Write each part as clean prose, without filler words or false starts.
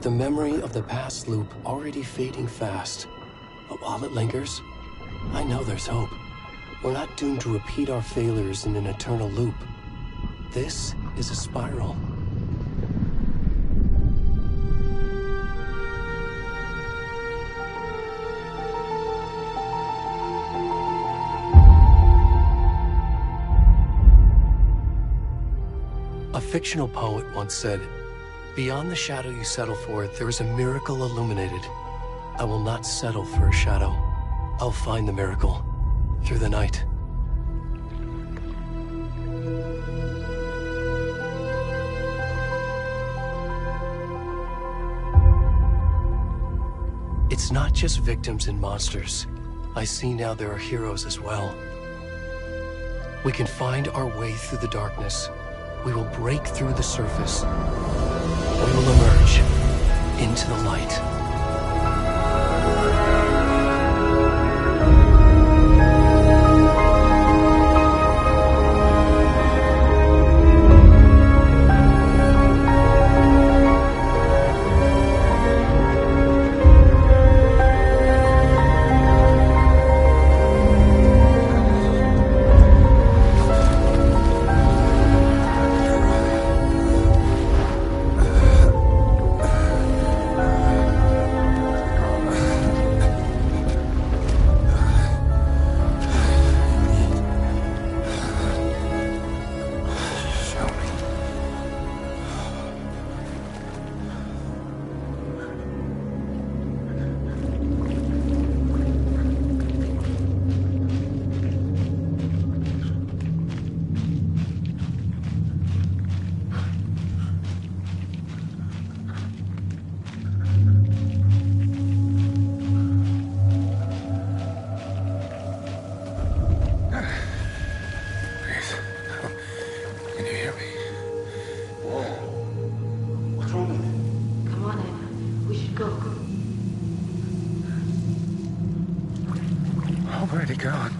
the memory of the past loop already fading fast. But while it lingers, I know there's hope. We're not doomed to repeat our failures in an eternal loop. This is a spiral. A fictional poet once said, "Beyond the shadow you settle for, there is a miracle illuminated. I will not settle for a shadow. I'll find the miracle through the night." It's not just victims and monsters. I see now there are heroes as well. We can find our way through the darkness. We will break through the surface. We will emerge into the light. Already gone.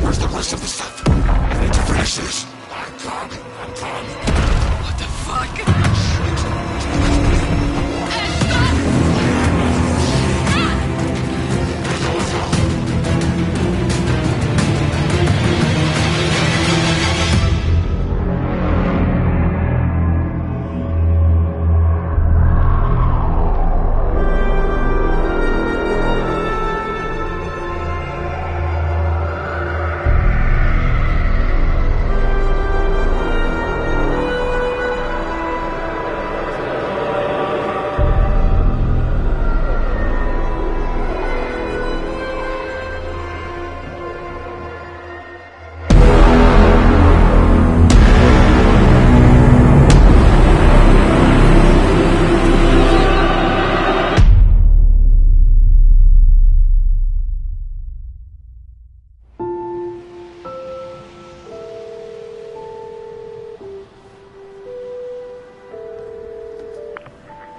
Where's the rest of the stuff? I need to finish this. I'm coming. What the fuck?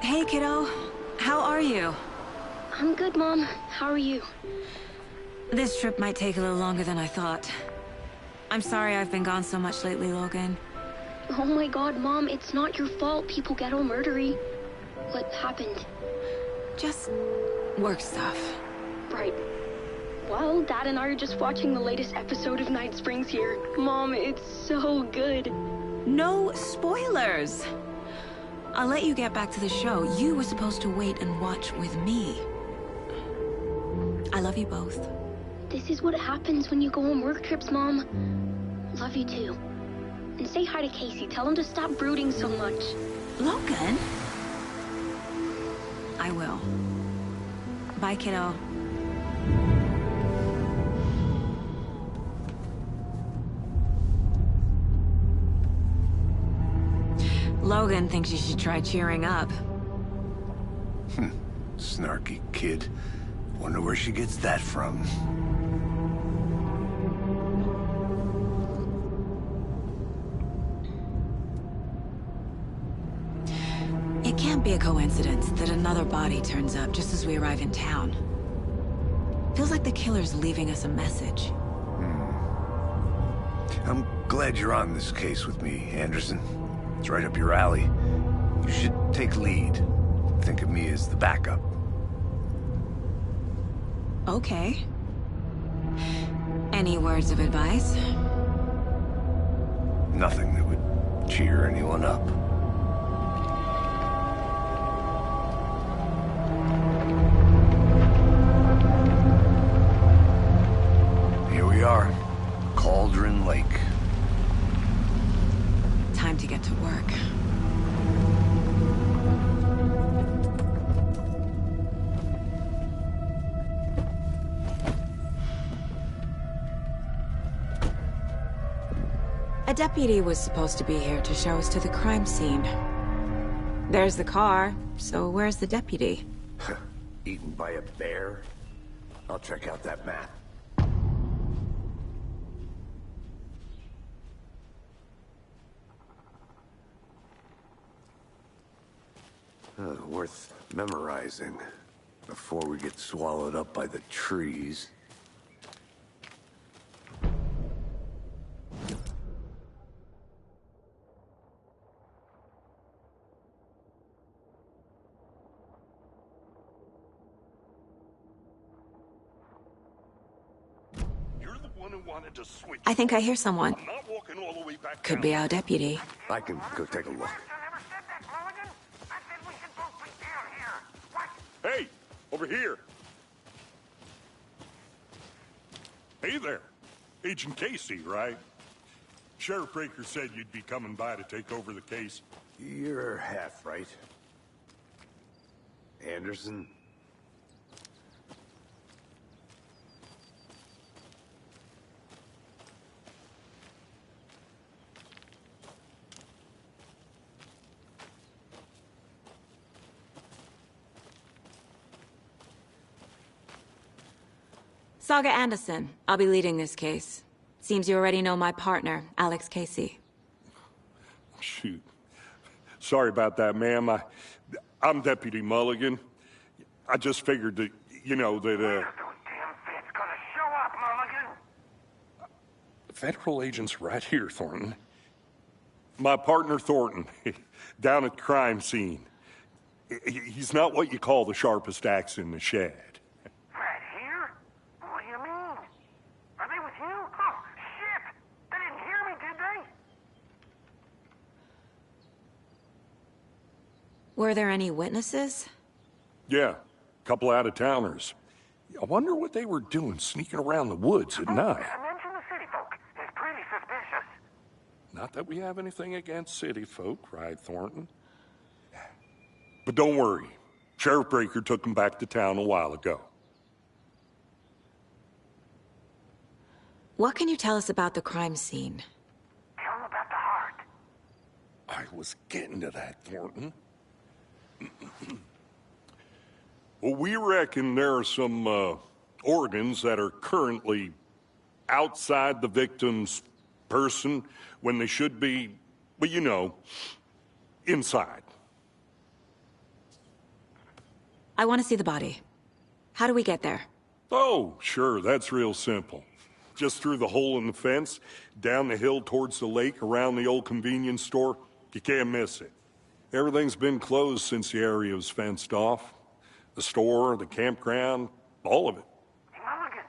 Hey, kiddo. How are you? I'm good, Mom. How are you? This trip might take a little longer than I thought. I'm sorry I've been gone so much lately, Logan. Oh my god, Mom, it's not your fault people get all murdery. What happened? Just work stuff. Right. Well, Dad and I are just watching the latest episode of Night Springs here. Mom, it's so good. No spoilers! I'll let you get back to the show. You were supposed to wait and watch with me. I love you both. This is what happens when you go on work trips, Mom. Love you too. And say hi to Casey. Tell him to stop brooding so much. Logan? I will. Bye, kiddo. Logan thinks you should try cheering up. Snarky kid. Wonder where she gets that from. It can't be a coincidence that another body turns up just as we arrive in town. Feels like the killer's leaving us a message. I'm glad you're on this case with me, Anderson. It's right up your alley. You should take lead. Think of me as the backup. Okay. Any words of advice? Nothing that would cheer anyone up. Here we are. Cauldron Lake. Time to get to work. A deputy was supposed to be here to show us to the crime scene. There's the car, so where's the deputy? Eaten by a bear? I'll check out that map. Worth memorizing before we get swallowed up by the trees. You're the one who wanted to switch. I think I hear someone. I'm not walking all the way back Could down. be our deputy. I can go take a look. Hey, over here. Hey there. Agent Casey, right? Sheriff Breaker said you'd be coming by to take over the case. You're half right. Anderson? Saga Anderson. I'll be leading this case. Seems you already know my partner, Alex Casey. shoot. Sorry about that, ma'am. I'm Deputy Mulligan. I just figured that, that, Those damn feds gonna show up, Mulligan. Federal agent's right here, Thornton. My partner, Thornton, down at the crime scene. He's not what you call the sharpest axe in the shed. Right here? What do you mean? Are they with you? Oh, shit! They didn't hear me, did they? Were there any witnesses? Yeah, a couple out-of-towners. I wonder what they were doing sneaking around the woods at night. Mention the city folk. It's pretty suspicious. Not that we have anything against city folk, cried Thornton. But don't worry. Sheriff Breaker took them back to town a while ago. What can you tell us about the crime scene? Tell them about the heart. I was getting to that, Thornton. Well, we reckon there are some organs that are currently outside the victim's person when they should be, well, inside. I want to see the body. How do we get there? Oh, sure, that's real simple. Just through the hole in the fence, down the hill towards the lake, around the old convenience store. You can't miss it. Everything's been closed since the area was fenced off. The store, the campground, all of it. Hey, Mulligan,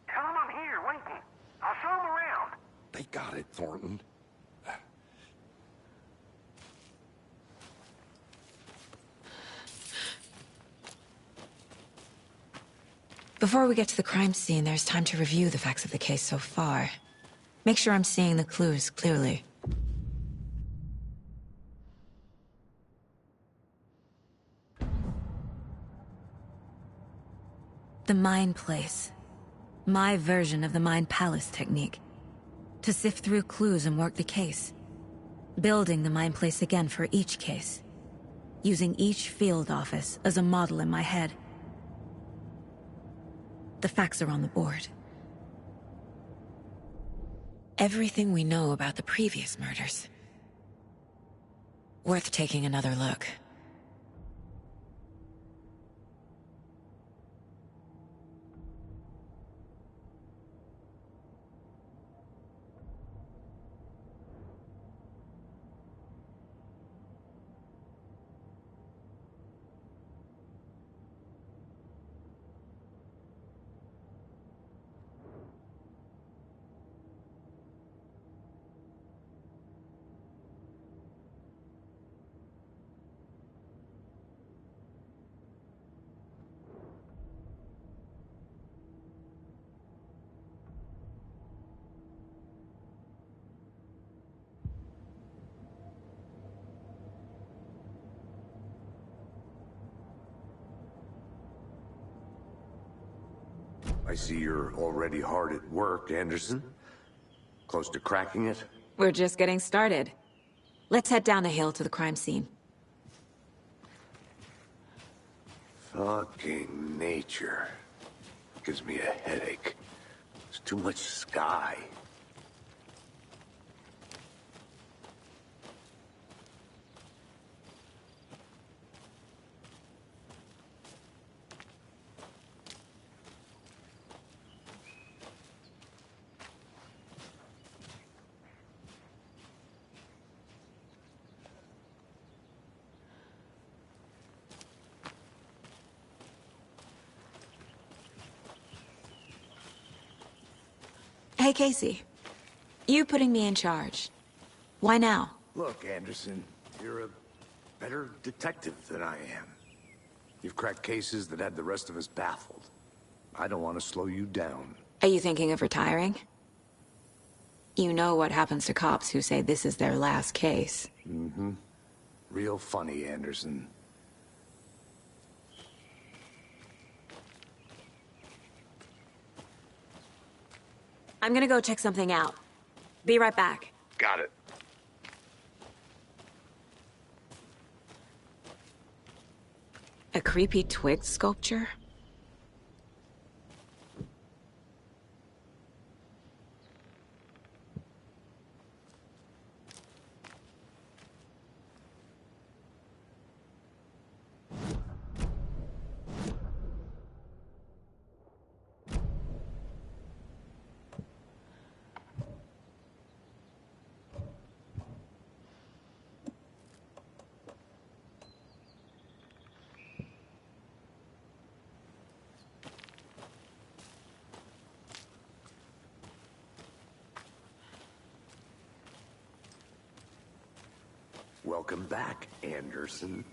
tell them I'm here, waiting. I'll show them around. They got it, Thornton. Before we get to the crime scene, there's time to review the facts of the case so far. Make sure I'm seeing the clues clearly. The Mind Place. My version of the Mind Palace technique. To sift through clues and work the case. Building the Mind Place again for each case. Using each field office as a model in my head. The facts are on the board. Everything we know about the previous murders. Worth taking another look. I see you're already hard at work, Anderson. Close to cracking it? We're just getting started. Let's head down the hill to the crime scene. Fucking nature. Gives me a headache. There's too much sky. Hey, Casey. You putting me in charge. Why now? Look, Anderson, you're a better detective than I am. You've cracked cases that had the rest of us baffled. I don't want to slow you down. Are you thinking of retiring? You know what happens to cops who say this is their last case. Mm-hmm. Real funny, Anderson. I'm gonna go check something out. Be right back. Got it. A creepy twig sculpture? Welcome back, Anderson.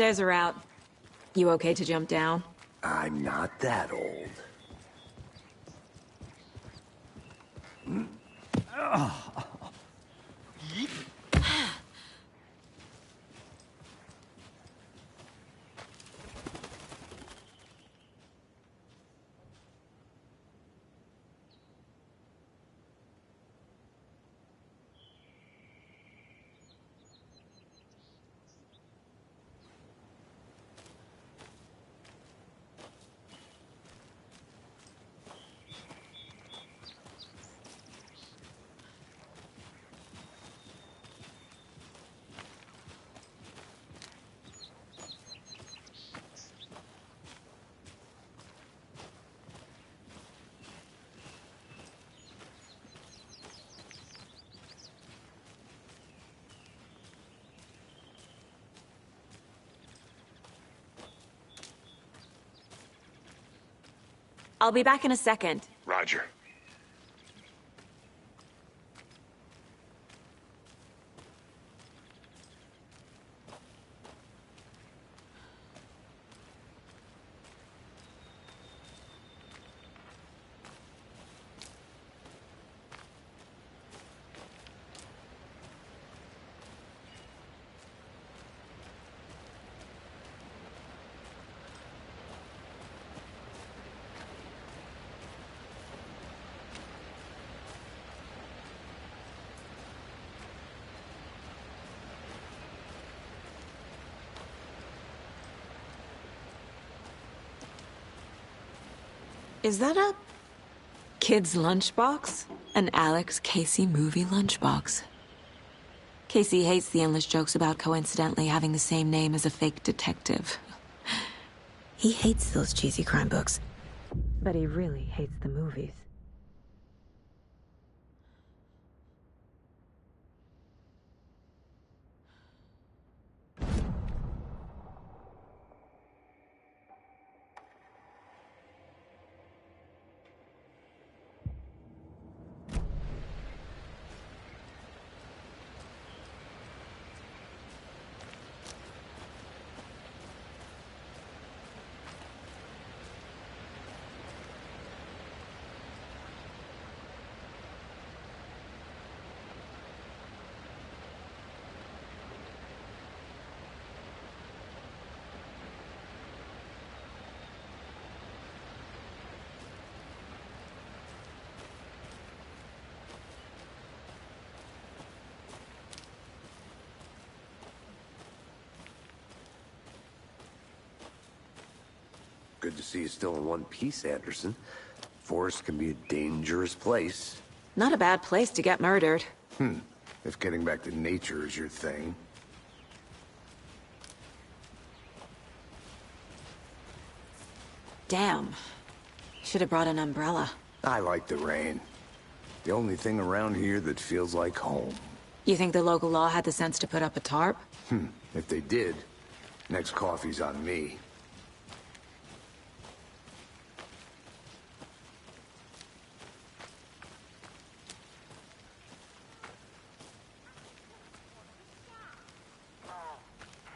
Stairs are out. You okay to jump down? I'm not that old. I'll be back in a second. Roger. Is that a kid's lunchbox? An Alex Casey movie lunchbox. Casey hates the endless jokes about coincidentally having the same name as a fake detective. He hates those cheesy crime books. But he really hates the movies. Good to see you still in one piece, Anderson. Forest can be a dangerous place. Not a bad place to get murdered. If getting back to nature is your thing. Damn. Should have brought an umbrella. I like the rain. The only thing around here that feels like home. You think the local law had the sense to put up a tarp? If they did, next coffee's on me.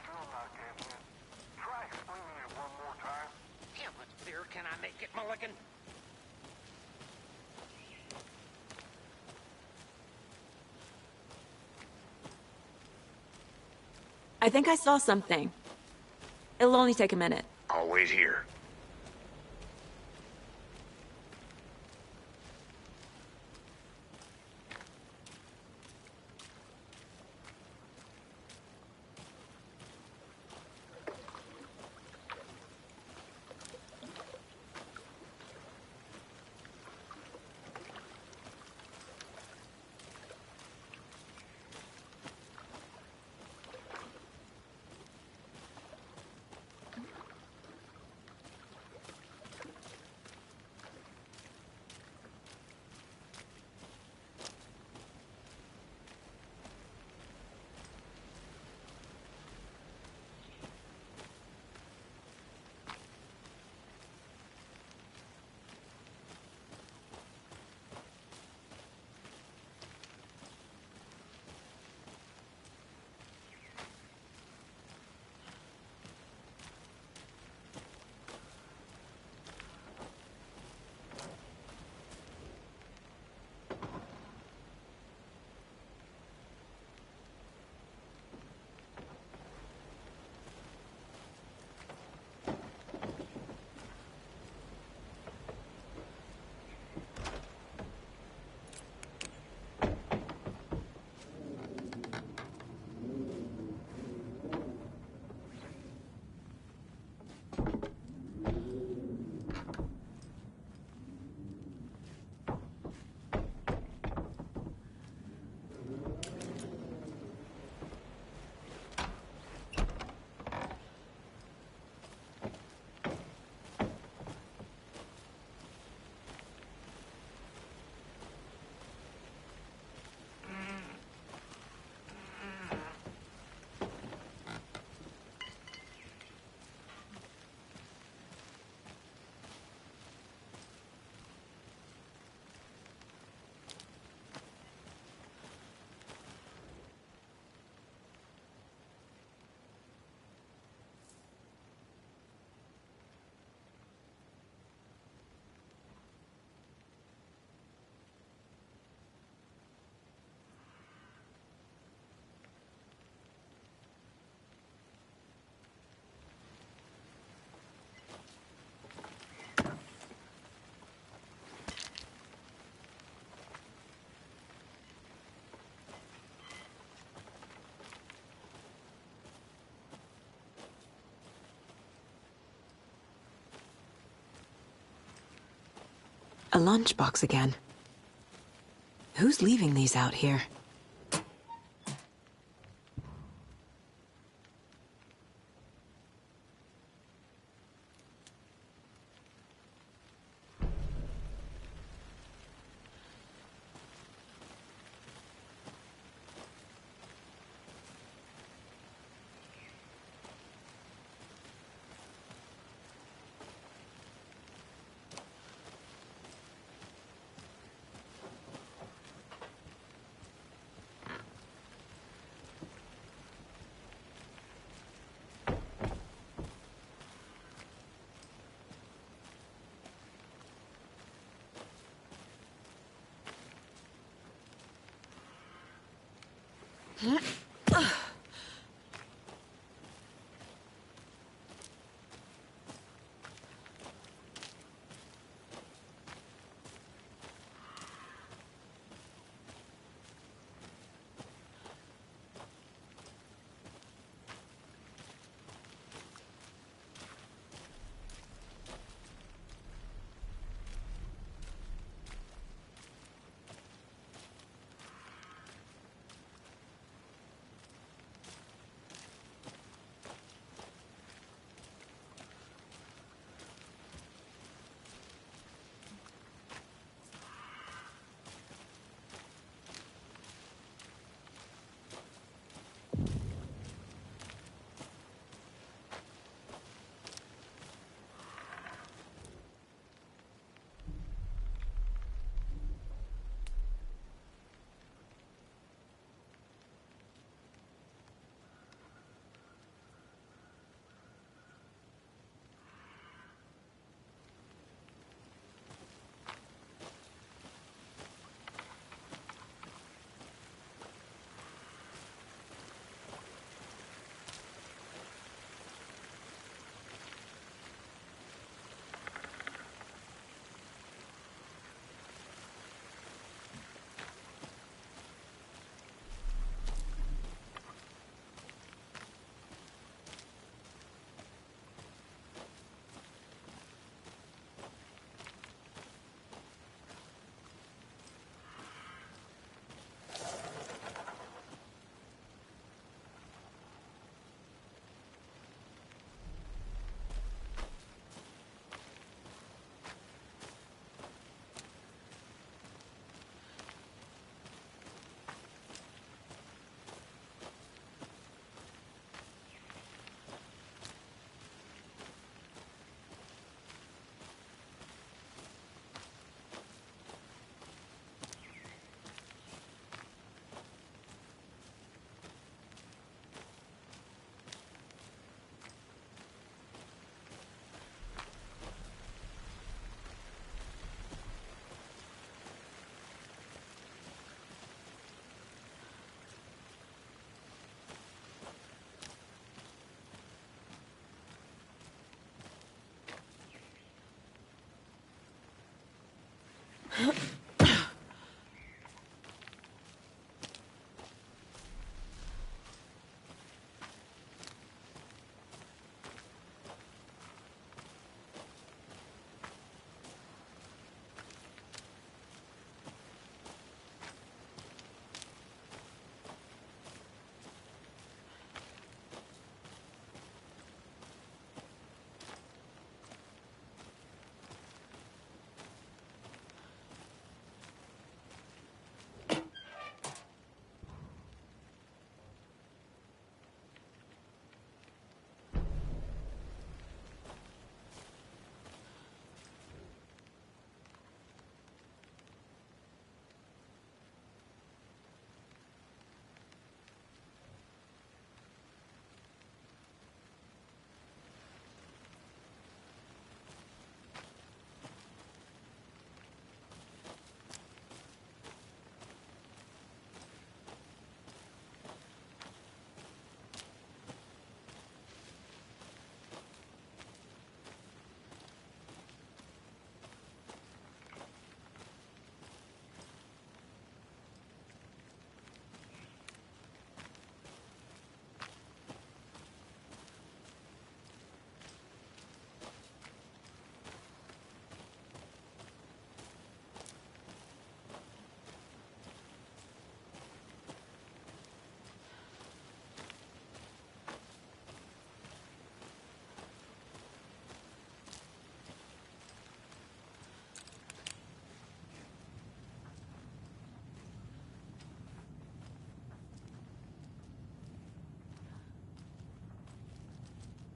Still not getting it. Try explaining it one more time. How much clearer can I make it, Mulligan? I think I saw something. It'll only take a minute. I'll wait here. A lunchbox again. Who's leaving these out here?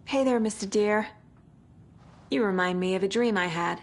Hey there, Mr. Deer. You remind me of a dream I had.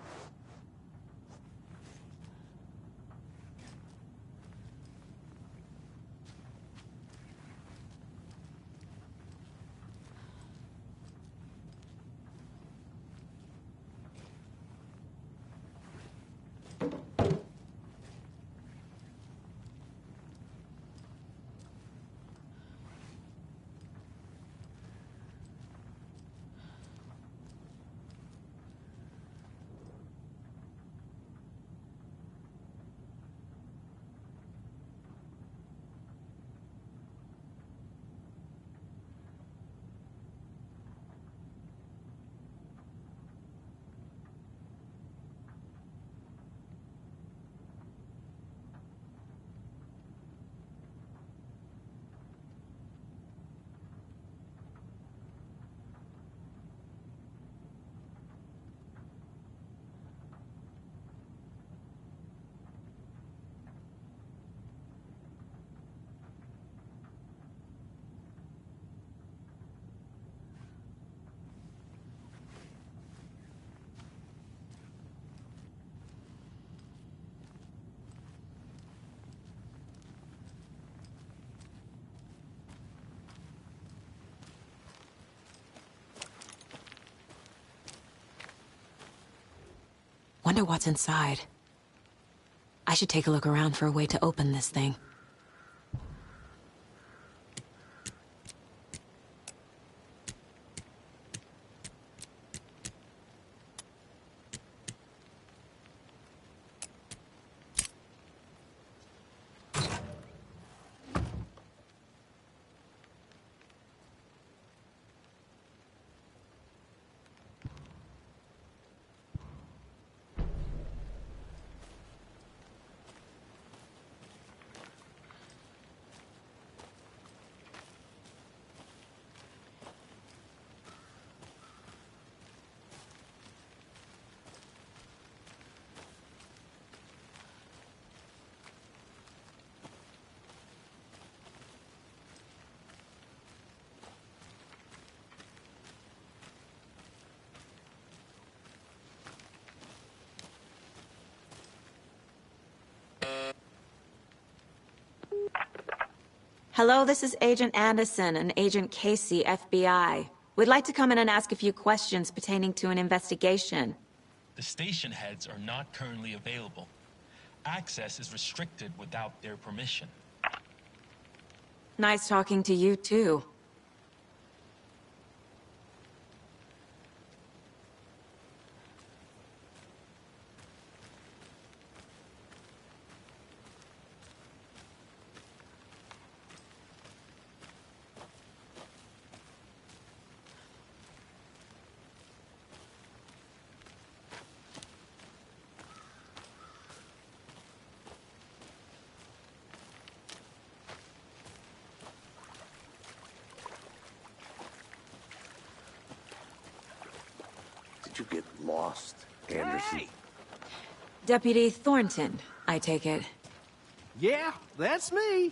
Wonder what's inside. I should take a look around for a way to open this thing. Hello, this is Agent Anderson and Agent Casey, FBI. We'd like to come in and ask a few questions pertaining to an investigation. The station heads are not currently available. Access is restricted without their permission. Nice talking to you, too. Did you get lost, Anderson? Hey! Deputy Thornton, I take it. Yeah, that's me.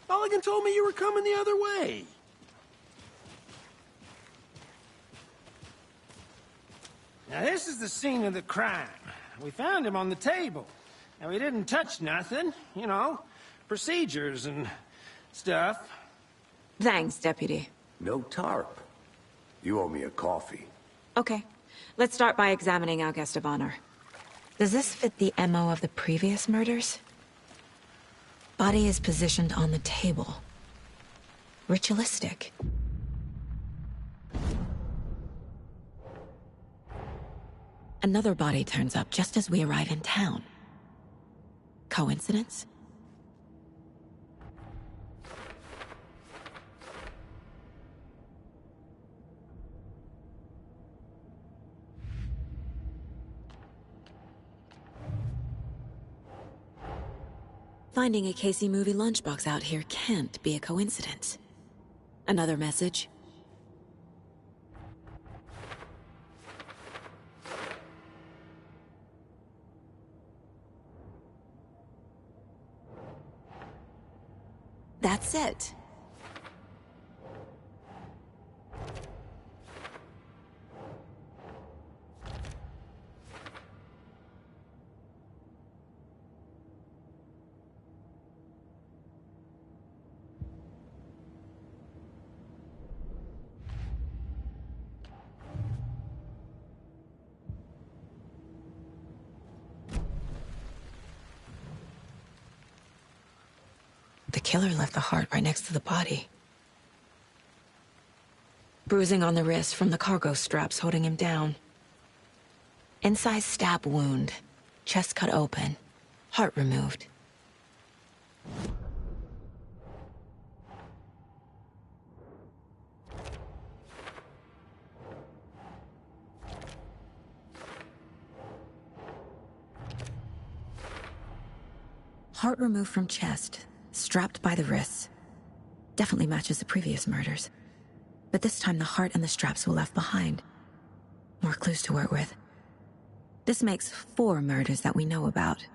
Mulligan told me you were coming the other way. Now, this is the scene of the crime. We found him on the table. Now, we didn't touch nothing, you know, procedures and stuff. Thanks, Deputy. No tarp. You owe me a coffee. Okay. Let's start by examining our guest of honor. Does this fit the MO of the previous murders? Body is positioned on the table. Ritualistic. Another body turns up just as we arrive in town. Coincidence? Finding a Casey movie lunchbox out here can't be a coincidence. Another message? That's it. killer left the heart right next to the body. Bruising on the wrist from the cargo straps holding him down. Incised stab wound. Chest cut open. Heart removed. Heart removed from chest, strapped by the wrists. Definitely matches the previous murders. But this time the heart and the straps were left behind. More clues to work with. This makes 4 murders that we know about.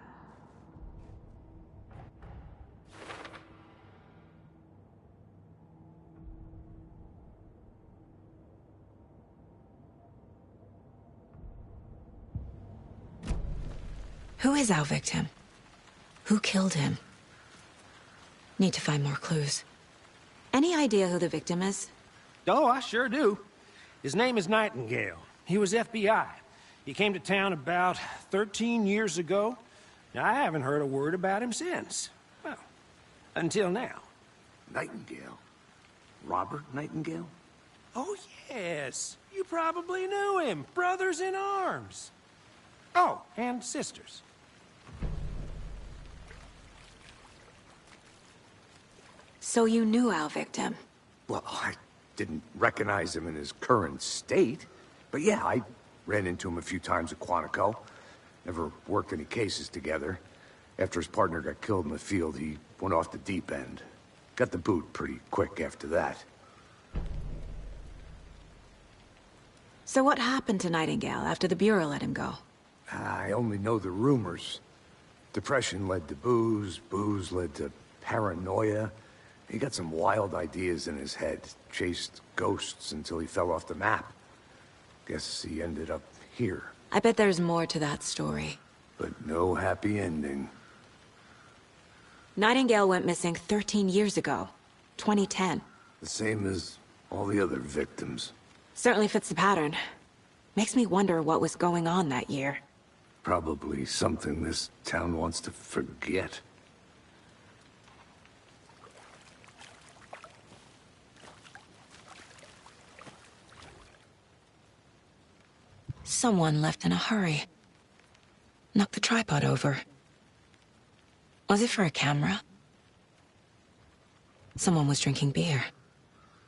Who is our victim? Who killed him? Need to find more clues. Any idea who the victim is? Oh, I sure do. His name is Nightingale. He was FBI. He came to town about 13 years ago. Now, I haven't heard a word about him since. Well, until now. Nightingale? Robert Nightingale? Oh, yes. You probably knew him. Brothers in arms. Oh, and sisters. So you knew our victim? Well, I didn't recognize him in his current state. But yeah, I ran into him a few times at Quantico. Never worked any cases together. After his partner got killed in the field, he went off the deep end. Got the boot pretty quick after that. So what happened to Nightingale after the Bureau let him go? I only know the rumors. Depression led to booze, booze led to paranoia. He got some wild ideas in his head, chased ghosts until he fell off the map. Guess he ended up here. I bet there's more to that story. But no happy ending. Nightingale went missing 13 years ago. 2010. The same as all the other victims. Certainly fits the pattern. Makes me wonder what was going on that year. Probably something this town wants to forget. Someone left in a hurry. Knocked the tripod over. Was it for a camera? Someone was drinking beer.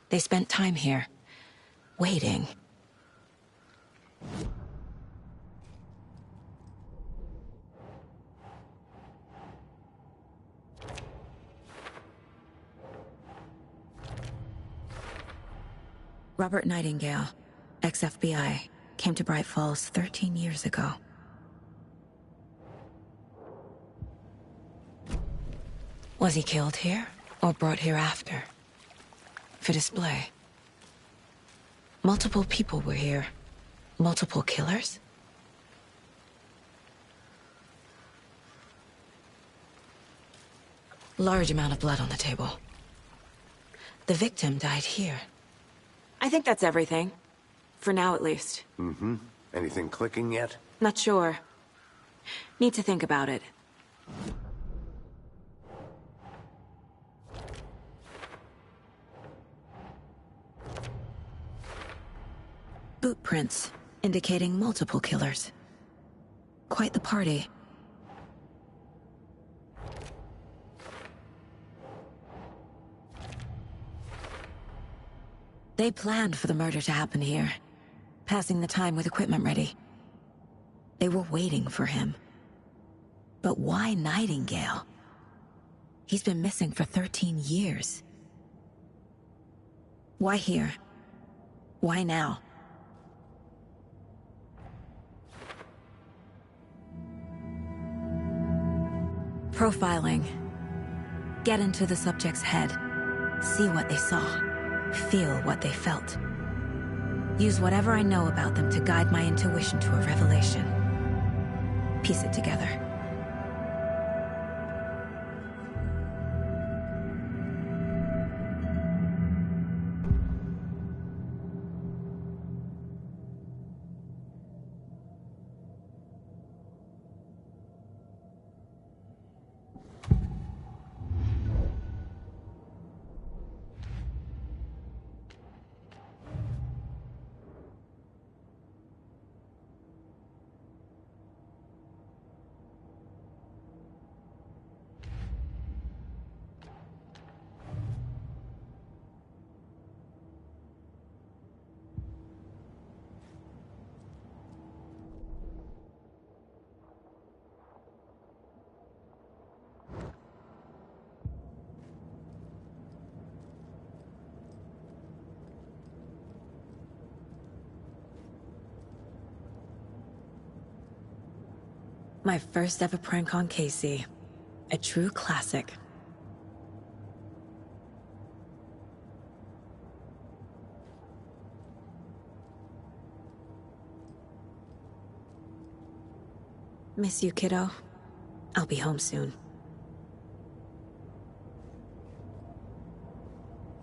They spent time here, waiting. Robert Nightingale, ex-FBI, came to Bright Falls 13 years ago. Was he killed here, or brought here after? For display. Multiple people were here. Multiple killers? Large amount of blood on the table. The victim died here. I think that's everything. For now, at least. Mm-hmm. Anything clicking yet? Not sure. Need to think about it. Boot prints, indicating multiple killers. Quite the party. They planned for the murder to happen here, passing the time with equipment ready. They were waiting for him. But why Nightingale? He's been missing for 13 years. Why here? Why now? Profiling. Get into the subject's head. See what they saw. Feel what they felt. Use whatever I know about them to guide my intuition to a revelation. Piece it together. My first ever prank on Casey. A true classic. Miss you, kiddo. I'll be home soon.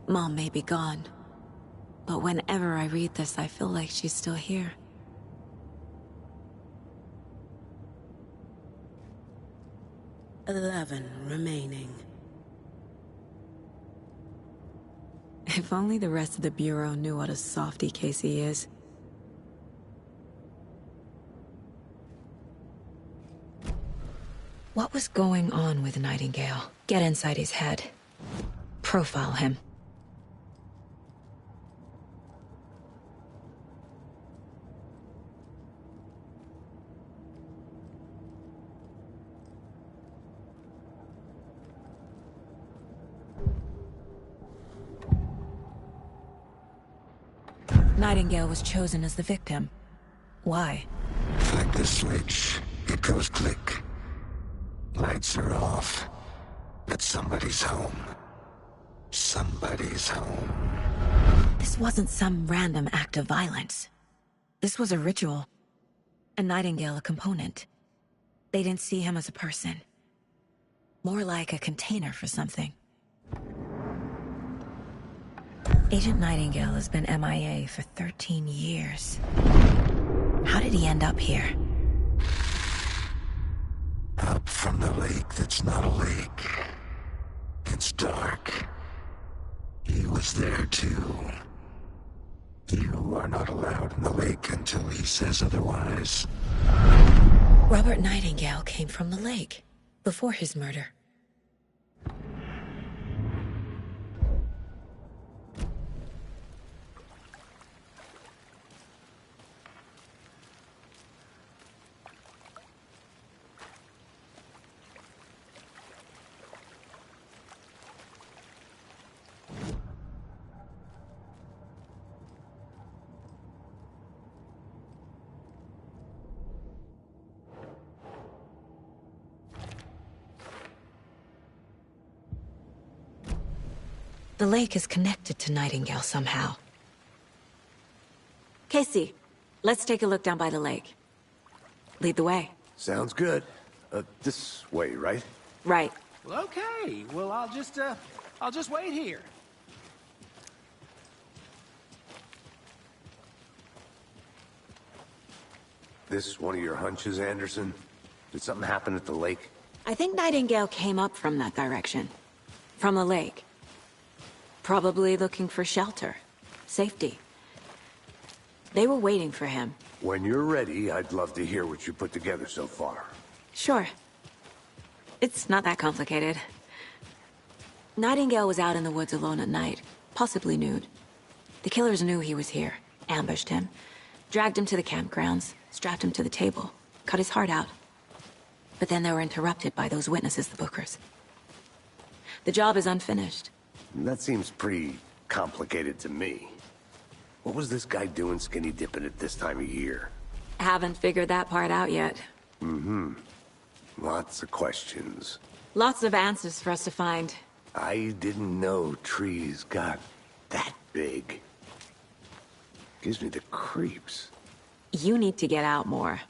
Mom may be gone, but whenever I read this, I feel like she's still here. "11 remaining." If only the rest of the Bureau knew what a softie Casey is. What was going on with Nightingale? Get inside his head. Profile him. Nightingale was chosen as the victim. Why? Flick the switch. It goes click. Lights are off. But somebody's home. Somebody's home. This wasn't some random act of violence. This was a ritual. And Nightingale a component. They didn't see him as a person. More like a container for something. Agent Nightingale has been MIA for 13 years. How did he end up here? Up from the lake that's not a lake. It's dark. He was there too. You are not allowed in the lake until he says otherwise. Robert Nightingale came from the lake, before his murder. The lake is connected to Nightingale somehow. Casey, let's take a look down by the lake. Lead the way. Sounds good. This way, right? Right. Well, okay. Well, I'll just wait here. This one of your hunches, Anderson? Did something happen at the lake? I think Nightingale came up from that direction. From the lake. Probably looking for shelter. Safety. They were waiting for him. When you're ready, I'd love to hear what you put together so far. Sure. It's not that complicated. Nightingale was out in the woods alone at night, possibly nude. The killers knew he was here, ambushed him, dragged him to the campgrounds, strapped him to the table, cut his heart out. But then they were interrupted by those witnesses, the Bookers. The job is unfinished. That seems pretty complicated to me. What was this guy doing skinny dipping at this time of year? Haven't figured that part out yet. Mm-hmm. Lots of questions. Lots of answers for us to find. I didn't know trees got that big. Gives me the creeps. You need to get out more.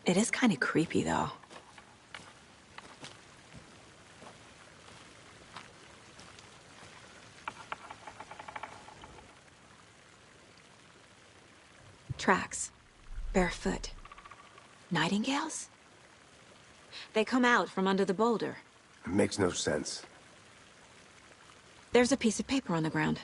It is kind of creepy, though. Tracks. Barefoot. Nightingales? They come out from under the boulder. It makes no sense. There's a piece of paper on the ground.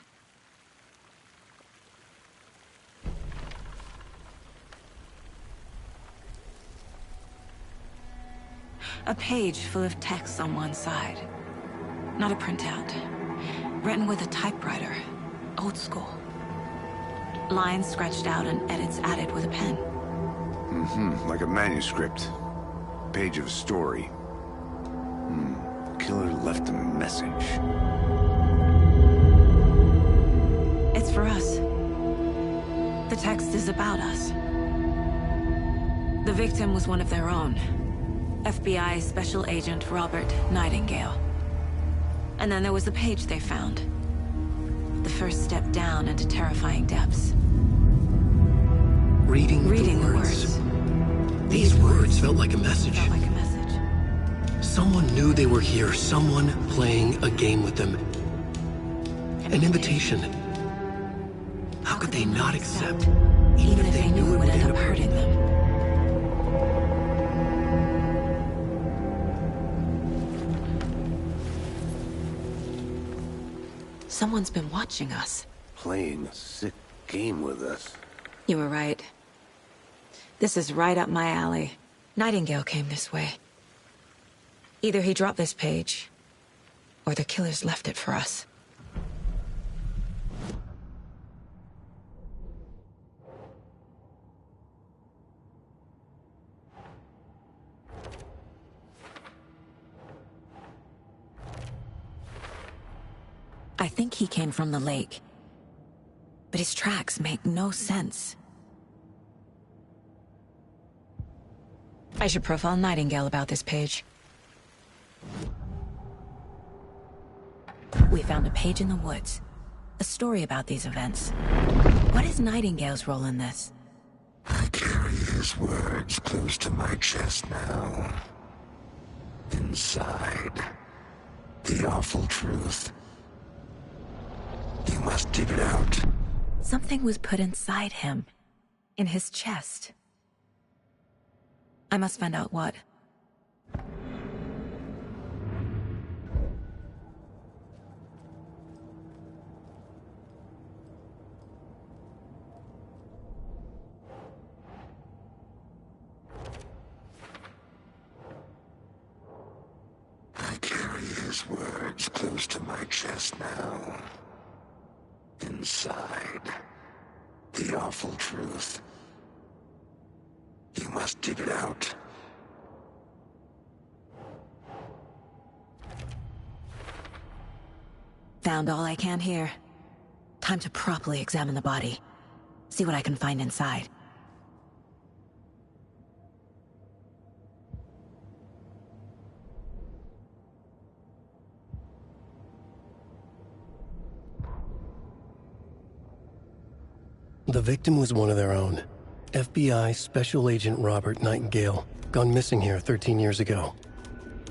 A page full of text on one side. Not a printout. Written with a typewriter. Old school. Lines scratched out and edits added with a pen. Mm-hmm, like a manuscript. Page of a story. Killer left a message. It's for us. The text is about us. The victim was one of their own. FBI Special Agent Robert Nightingale. And then there was the page they found. The first step down into terrifying depths. Reading the words. These words felt like a message. Someone knew they were here, someone playing a game with them. An invitation. How could they not accept, even if they knew it would end up hurting them? Someone's been watching us. Playing a sick game with us. You were right. This is right up my alley. Nightingale came this way. Either he dropped this page, or the killers left it for us. I think he came from the lake. But his tracks make no sense. I should profile Nightingale about this page. We found a page in the woods. A story about these events. What is Nightingale's role in this? I carry his words close to my chest now. Inside, the awful truth. You must dig it out. Something was put inside him. In his chest. I must find out what. I carry his words close to my chest now. Inside, the awful truth. You must dig it out. Found all I can here. Time to properly examine the body. See what I can find inside. The victim was one of their own. FBI Special Agent Robert Nightingale, gone missing here 13 years ago.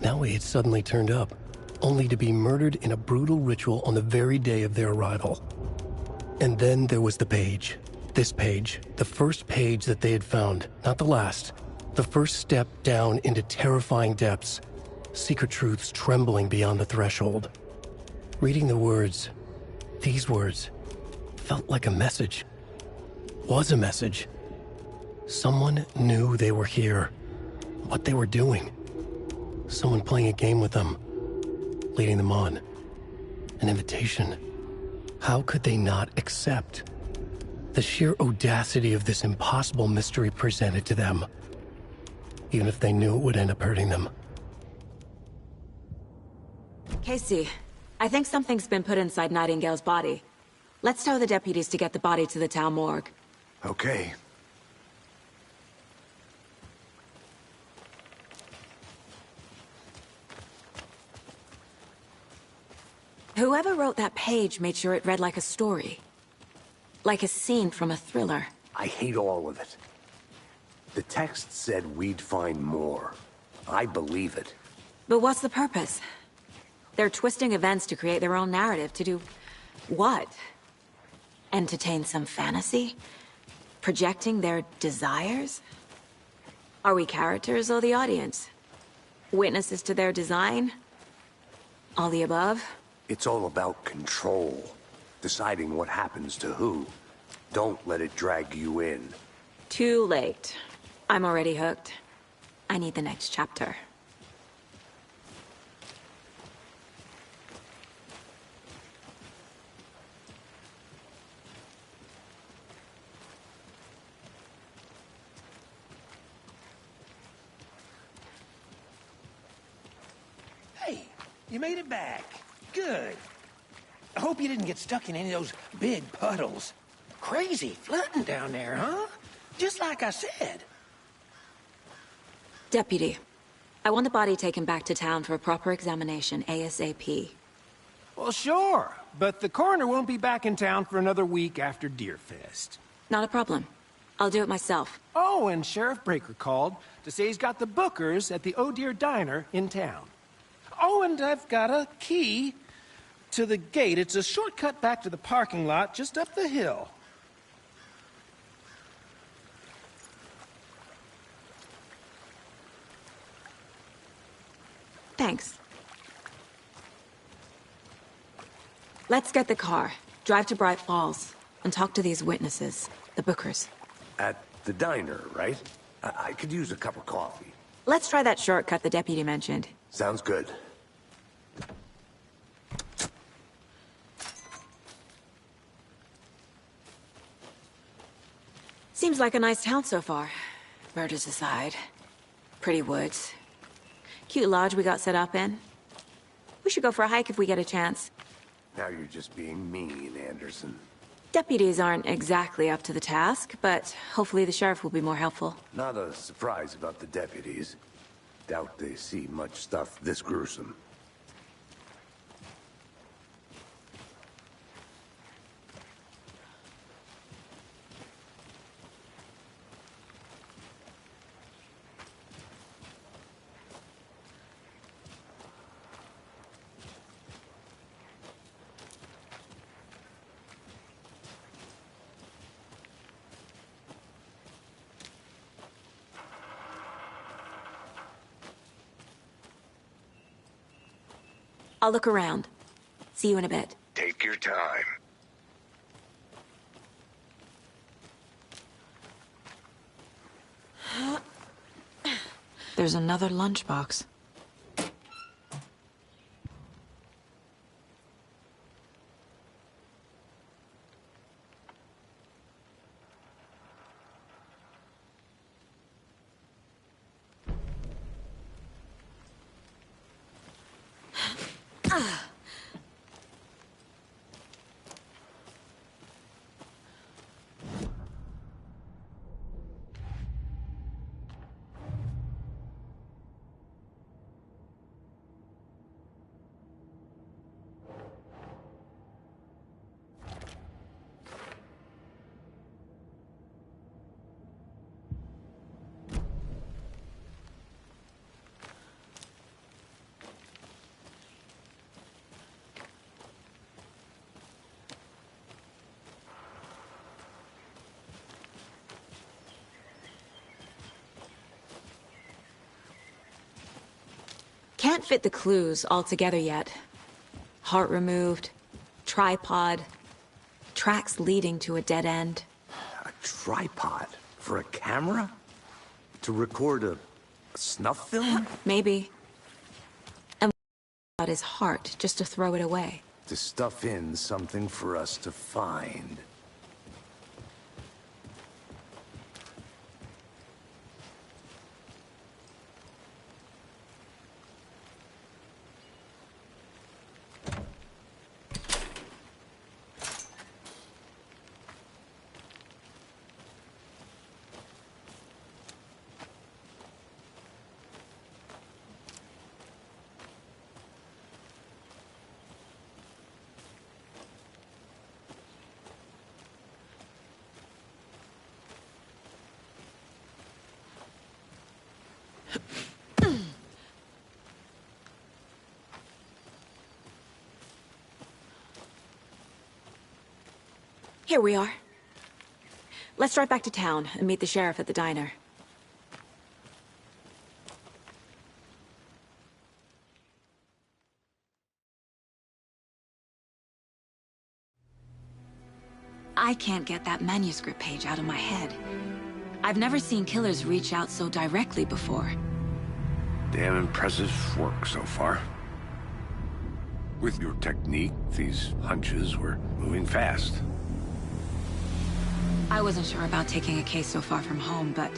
Now he had suddenly turned up, only to be murdered in a brutal ritual on the very day of their arrival. And then there was the page. This page, the first page that they had found, not the last. The first step down into terrifying depths. Secret truths trembling beyond the threshold. Reading the words, these words, felt like a message. Was a message. Someone knew they were here, what they were doing. Someone playing a game with them, leading them on. An invitation. How could they not accept? The sheer audacity of this impossible mystery presented to them, even if they knew it would end up hurting them. Casey, I think something's been put inside Nightingale's body. Let's tell the deputies to get the body to the town morgue. Okay. Whoever wrote that page made sure it read like a story. Like a scene from a thriller. I hate all of it. The text said we'd find more. I believe it. But what's the purpose? They're twisting events to create their own narrative to do... what? Entertain some fantasy? Projecting their desires? Are we characters or the audience? Witnesses to their design? All the above? It's all about control. Deciding what happens to who. Don't let it drag you in. Too late. I'm already hooked. I need the next chapter. Hey, you made it back. Good. I hope you didn't get stuck in any of those big puddles. Crazy flooding down there, huh? Just like I said. Deputy, I want the body taken back to town for a proper examination, ASAP. Well, sure, but the coroner won't be back in town for another week after Deerfest. Not a problem. I'll do it myself. Oh, and Sheriff Breaker called to say he's got the Bookers at the Oh Dear Diner in town. Oh, and I've got a key to the gate. It's a shortcut back to the parking lot just up the hill. Thanks. Let's get the car, drive to Bright Falls, and talk to these witnesses, the Bookers. At the diner, right? I could use a cup of coffee. Let's try that shortcut the deputy mentioned. Sounds good. Seems like a nice town so far. Murders aside. Pretty woods. Cute lodge we got set up in. We should go for a hike if we get a chance. Now you're just being mean, Anderson. Deputies aren't exactly up to the task, but hopefully the sheriff will be more helpful. Not a surprise about the deputies. Doubt they see much stuff this gruesome. I'll look around. See you in a bit. Take your time. There's another lunchbox. Can't fit the clues all together yet. Heart removed, tripod, tracks leading to a dead end. A tripod? For a camera? To record a snuff film? Maybe. And about his heart, just to throw it away. To stuff in something for us to find. Here we are. Let's drive back to town and meet the sheriff at the diner. I can't get that manuscript page out of my head. I've never seen killers reach out so directly before. Damn impressive work so far. With your technique, these hunches were moving fast. I wasn't sure about taking a case so far from home, but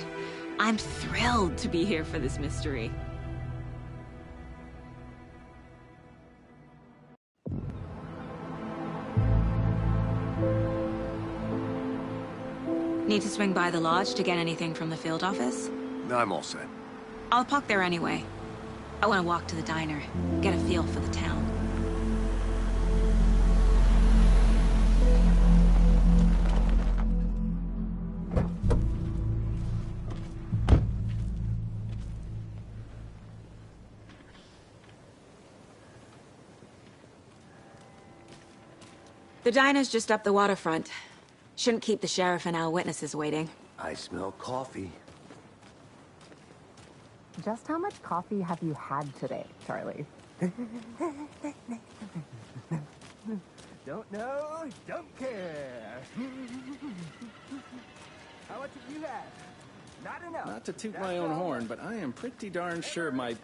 I'm thrilled to be here for this mystery. Need to swing by the lodge to get anything from the field office? I'm all set. I'll park there anyway. I want to walk to the diner, get a feel for the town. The diner's just up the waterfront. Shouldn't keep the sheriff and our witnesses waiting. I smell coffee. Just how much coffee have you had today, Charlie? Don't know, don't care. How much have you had? Not enough. Not to toot my own horn, but I am pretty darn sure my...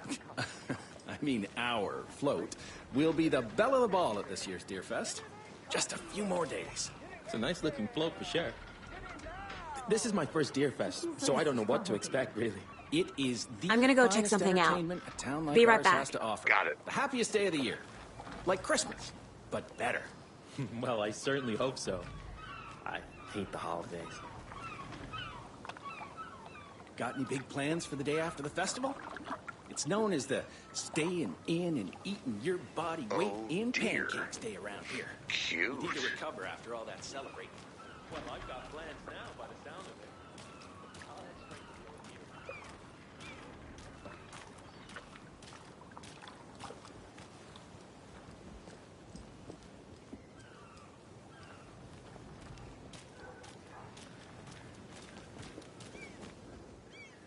I mean our float will be the belle of the ball at this year's Deer Fest. Just a few more days. It's a nice looking float for sure. This is my first Deer Fest, so I don't know what to expect, really. It is the I'm gonna go check finest something out. entertainment a town like Be right ours back. has to offer. Got it. The happiest day of the year. Like Christmas, but better. Well, I certainly hope so. I hate the holidays. Got any big plans for the day after the festival? It's known as the staying in and eating your body weight in pancakes day around here. Cute. You need to recover after all that celebrating. Well, I've got plans now by the sound of it. I'll head straight to the old Deer.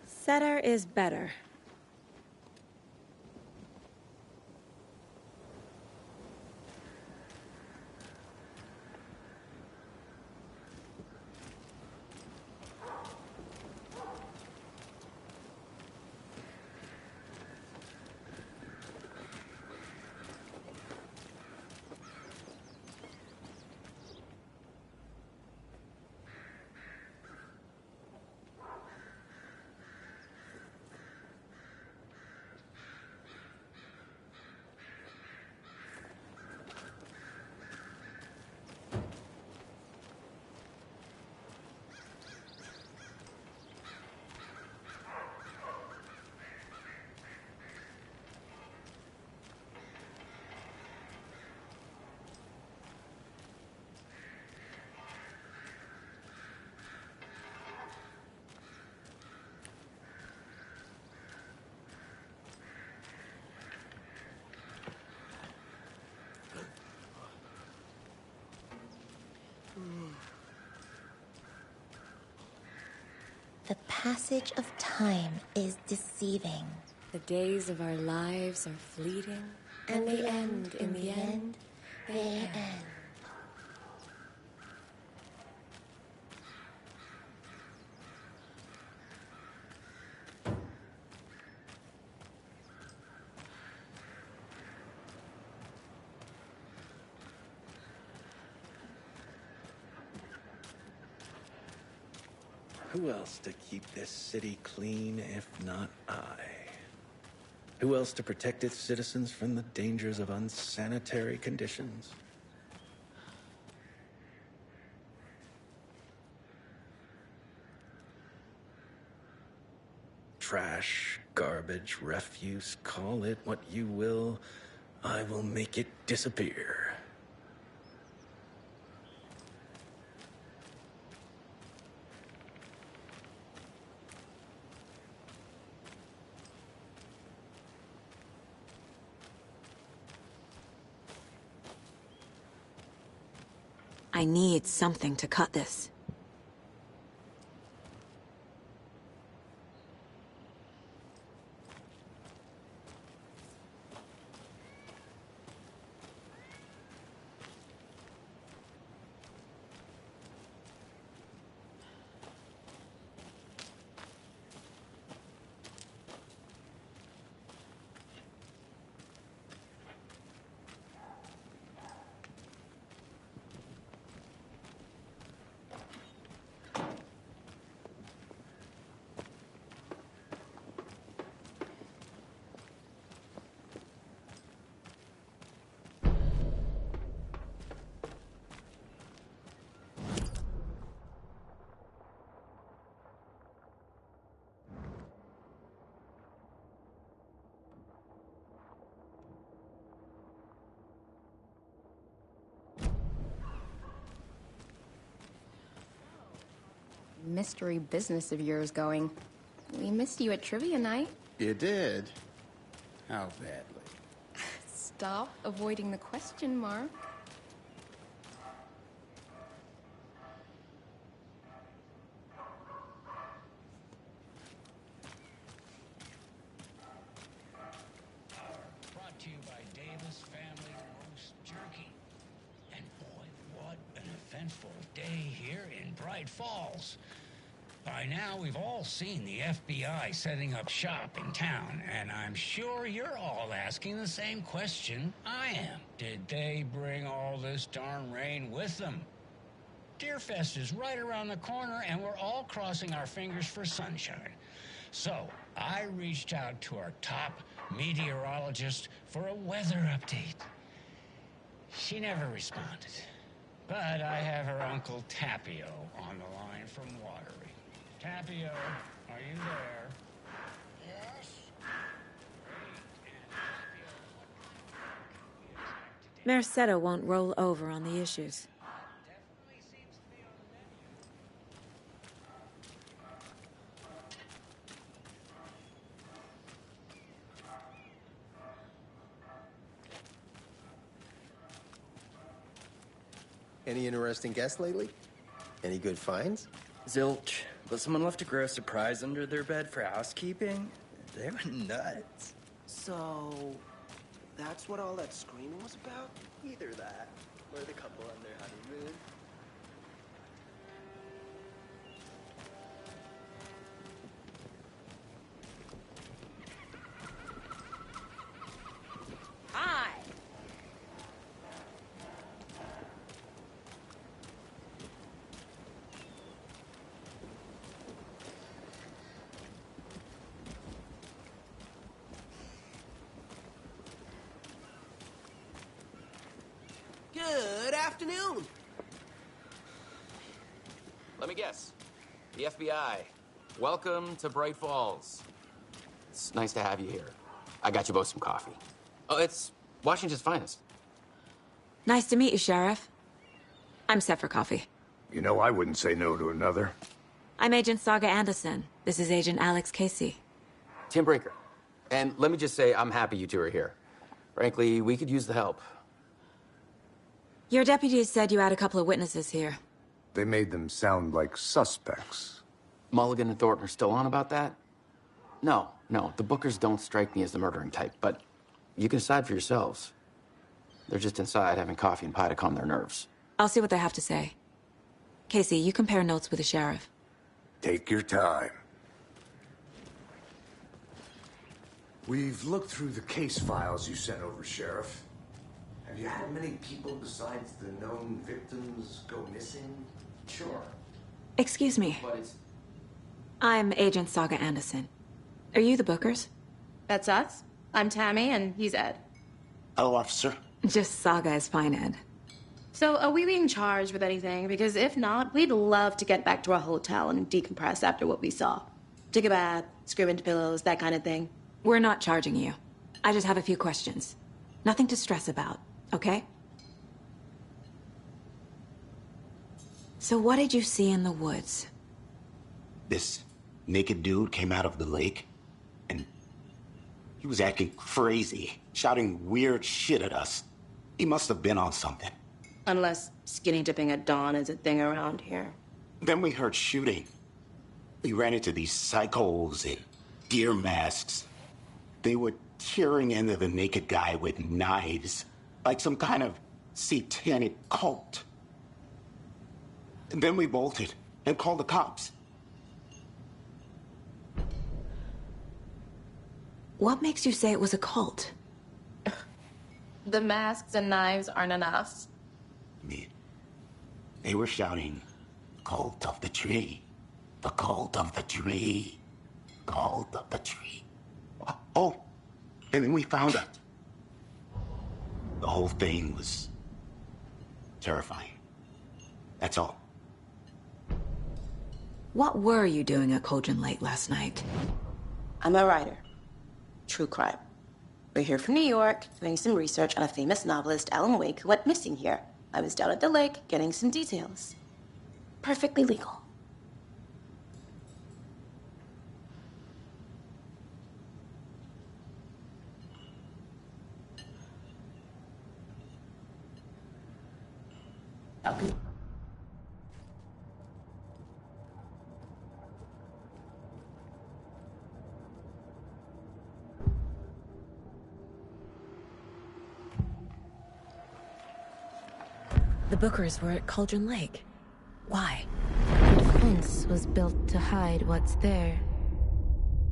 Setter is better. The passage of time is deceiving. The days of our lives are fleeting, And they end in the end. They end. Who else to keep this city clean if not I? Who else to protect its citizens from the dangers of unsanitary conditions? Trash, garbage, refuse, call it what you will. I will make it disappear. I need something to cut this. mystery business of yours going. We missed you at trivia night. You did? How badly? Stop avoiding the question, Mark. Brought to you by Davis Family Roast Jerky. And boy, what an eventful day here in Bright Falls. By now, we've all seen the FBI setting up shop in town, and I'm sure you're all asking the same question I am. Did they bring all this darn rain with them? Deerfest is right around the corner, and we're all crossing our fingers for sunshine. So, I reached out to our top meteorologist for a weather update. She never responded. But I have her Uncle Tapio on the line from Watery. Tapio, are you there? Yes. Mercado won't roll over on the issues. Any interesting guests lately? Any good finds? Zilch. But someone left a gross surprise under their bed for housekeeping. They were nuts. So, that's what all that screaming was about? Either that, or the couple on their honeymoon. Hi. Good afternoon. Let me guess. The FBI. Welcome to Bright Falls. It's nice to have you here. I got you both some coffee. Oh, it's Washington's finest. Nice to meet you, Sheriff. I'm set for coffee. You know, I wouldn't say no to another. I'm Agent Saga Anderson. This is Agent Alex Casey. Tim Breaker. And let me just say, I'm happy you two are here. Frankly, we could use the help. Your deputies said you had a couple of witnesses here. They made them sound like suspects. Mulligan and Thornton are still on about that? No, the Bookers don't strike me as the murdering type, but you can decide for yourselves. They're just inside having coffee and pie to calm their nerves. I'll see what they have to say. Casey, you compare notes with the sheriff. Take your time. We've looked through the case files you sent over, Sheriff. Have you had many people besides the known victims go missing? Sure. Excuse me. But it's... I'm Agent Saga Anderson. Are you the Bookers? That's us. I'm Tammy, and he's Ed. Hello, officer. Just Saga is fine, Ed. So, are we being charged with anything? Because if not, we'd love to get back to our hotel and decompress after what we saw. Take a bath, scream into pillows, that kind of thing. We're not charging you. I just have a few questions. Nothing to stress about, okay? So what did you see in the woods? This naked dude came out of the lake, and he was acting crazy, shouting weird shit at us. He must have been on something. Unless skinny dipping at dawn is a thing around here. Then we heard shooting. We ran into these psychos in deer masks. They were tearing into the naked guy with knives, like some kind of satanic cult. And then we bolted and called the cops. What makes you say it was a cult? The masks and knives aren't enough. They were shouting, "Cult of the tree, the cult of the tree, cult of the tree." Oh, and then we found it. The whole thing was terrifying. That's all. What were you doing at Cauldron Lake last night? I'm a writer. True crime. We're here from New York, doing some research on a famous novelist, Alan Wake, who went missing here. I was down at the lake, getting some details. Perfectly legal. Okay. The Bookers were at Cauldron Lake. Why? The fence was built to hide what's there.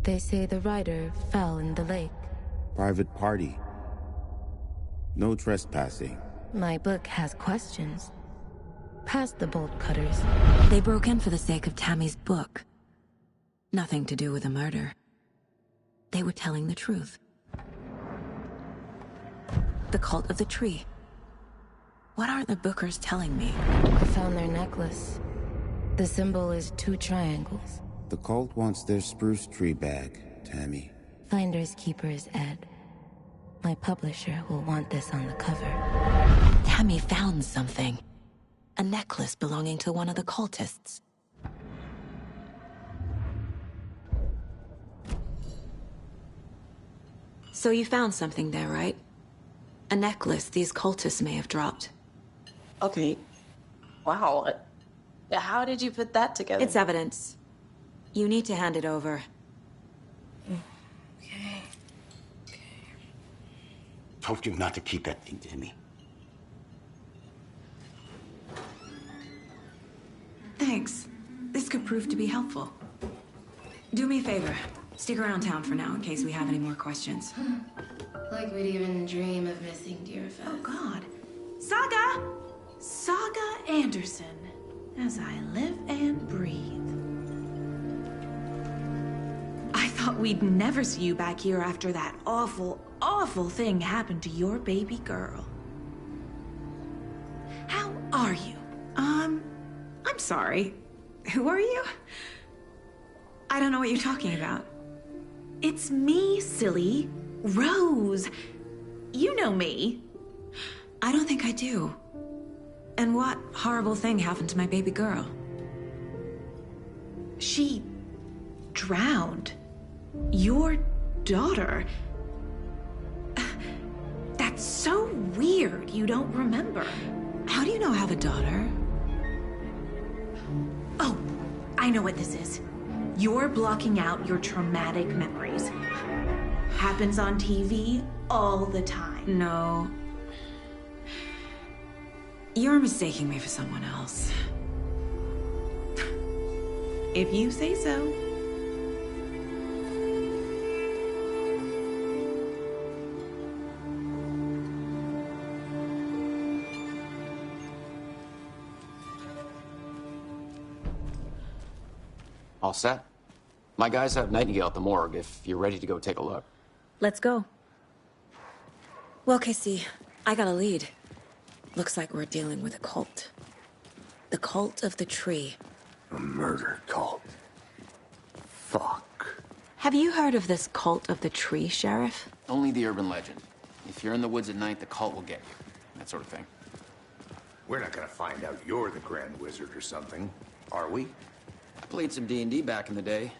They say the rider fell in the lake. Private party. No trespassing. My book has questions. Past the bolt cutters. They broke in for the sake of Tammy's book. Nothing to do with a murder. They were telling the truth. The cult of the tree. What aren't the Bookers telling me? I found their necklace. The symbol is 2 triangles. The cult wants their spruce tree back, Tammy. Finders keepers, Ed. My publisher will want this on the cover. Tammy found something. A necklace belonging to one of the cultists. So you found something there, right? A necklace these cultists may have dropped. Okay. Wow. How did you put that together? It's evidence. You need to hand it over. Okay. Told you not to keep that thing, Timmy. Thanks. This could prove to be helpful. Do me a favor. Stick around town for now in case we have any more questions. Like we'd even dream of missing Deerfest. Oh, God. Saga! Saga Anderson. As I live and breathe. I thought we'd never see you back here after that awful, awful thing happened to your baby girl. How are you? I'm sorry. Who are you? I don't know what you're talking about. It's me, silly. Rose. You know me. I don't think I do. And what horrible thing happened to my baby girl? She drowned. Your daughter. That's so weird you don't remember. How do you know I have a daughter? Oh, I know what this is. You're blocking out your traumatic memories. Happens on TV all the time. No. You're mistaking me for someone else. If you say so. All set? My guys have Nightingale at the morgue if you're ready to go take a look. Let's go. Well, Casey, I got a lead. Looks like we're dealing with a cult. The cult of the tree. A murder cult. Fuck. Have you heard of this cult of the tree, Sheriff? Only the urban legend. If you're in the woods at night, the cult will get you. That sort of thing. We're not gonna find out you're the Grand Wizard or something, are we? I played some D&D back in the day.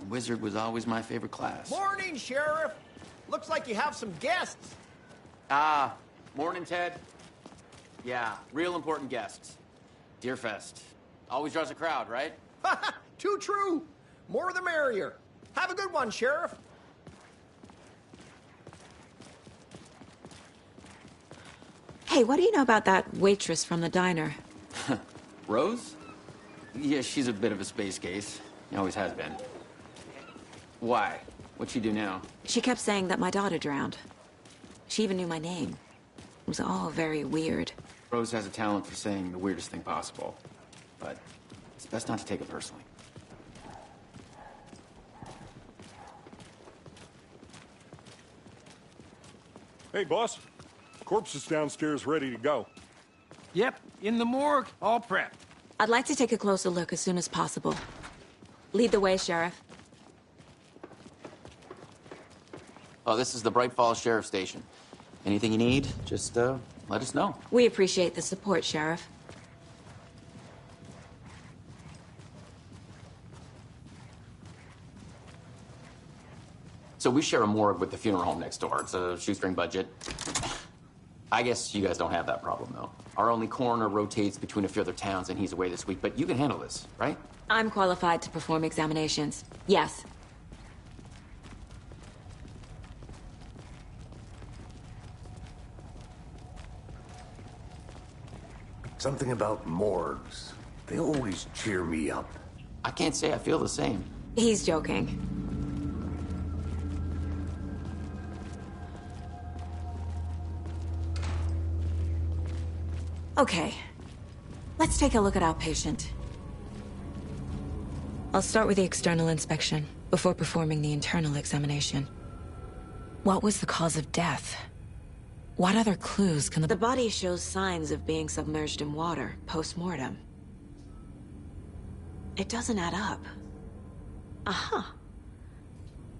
Wizard was always my favorite class. Morning, Sheriff. Looks like you have some guests. Morning, Ted. Yeah, real important guests. Deerfest. Always draws a crowd, right? Too true. More the merrier. Have a good one, Sheriff. Hey, what do you know about that waitress from the diner? Rose? Yeah, she's a bit of a space case. Always has been. Why? What'd she do now? She kept saying that my daughter drowned. She even knew my name. It was all very weird. Rose has a talent for saying the weirdest thing possible. But it's best not to take it personally. Hey, boss. Corpse is downstairs ready to go. Yep, in the morgue, all prepped. I'd like to take a closer look as soon as possible. Lead the way, Sheriff. Oh, this is the Bright Falls Sheriff Station. Anything you need, just let us know. We appreciate the support, Sheriff. So we share a morgue with the funeral home next door. It's a shoestring budget. I guess you guys don't have that problem, though. Our only coroner rotates between a few other towns, and he's away this week, but you can handle this, right? I'm qualified to perform examinations. Yes. Something about morgues. They always cheer me up. I can't say I feel the same. He's joking. Okay. Let's take a look at our patient. I'll start with the external inspection before performing the internal examination. What was the cause of death? What other clues can the body shows signs of being submerged in water post-mortem. It doesn't add up. Aha.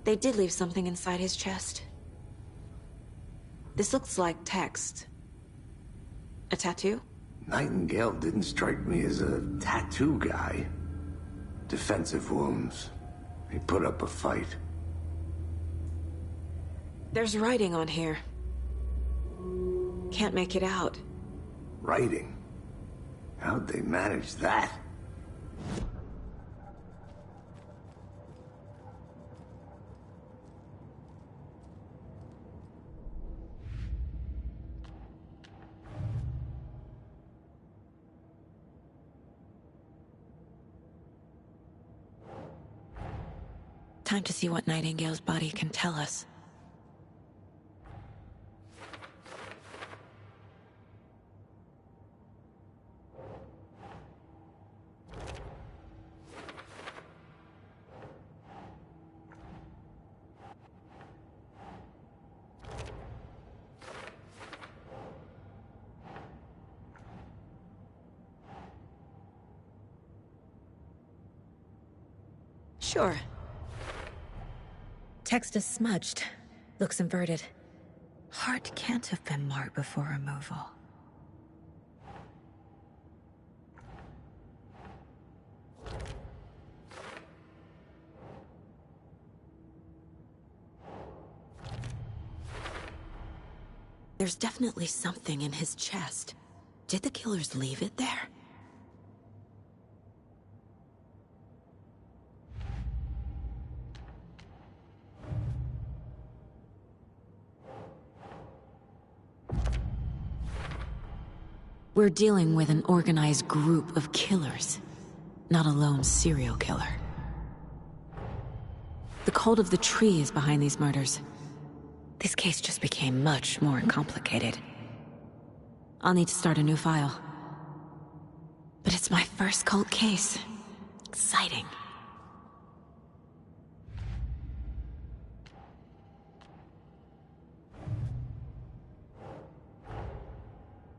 They did leave something inside his chest. This looks like text. A tattoo? Nightingale didn't strike me as a tattoo guy. Defensive wounds. He put up a fight. There's writing on here. Can't make it out. Writing? How'd they manage that? Time to see what Nightingale's body can tell us. Sure. Text is smudged. Looks inverted. Heart can't have been marked before removal. There's definitely something in his chest. Did the killers leave it there? We're dealing with an organized group of killers, not a lone serial killer. The cult of the tree is behind these murders. This case just became much more complicated. I'll need to start a new file. But it's my first cult case. Exciting.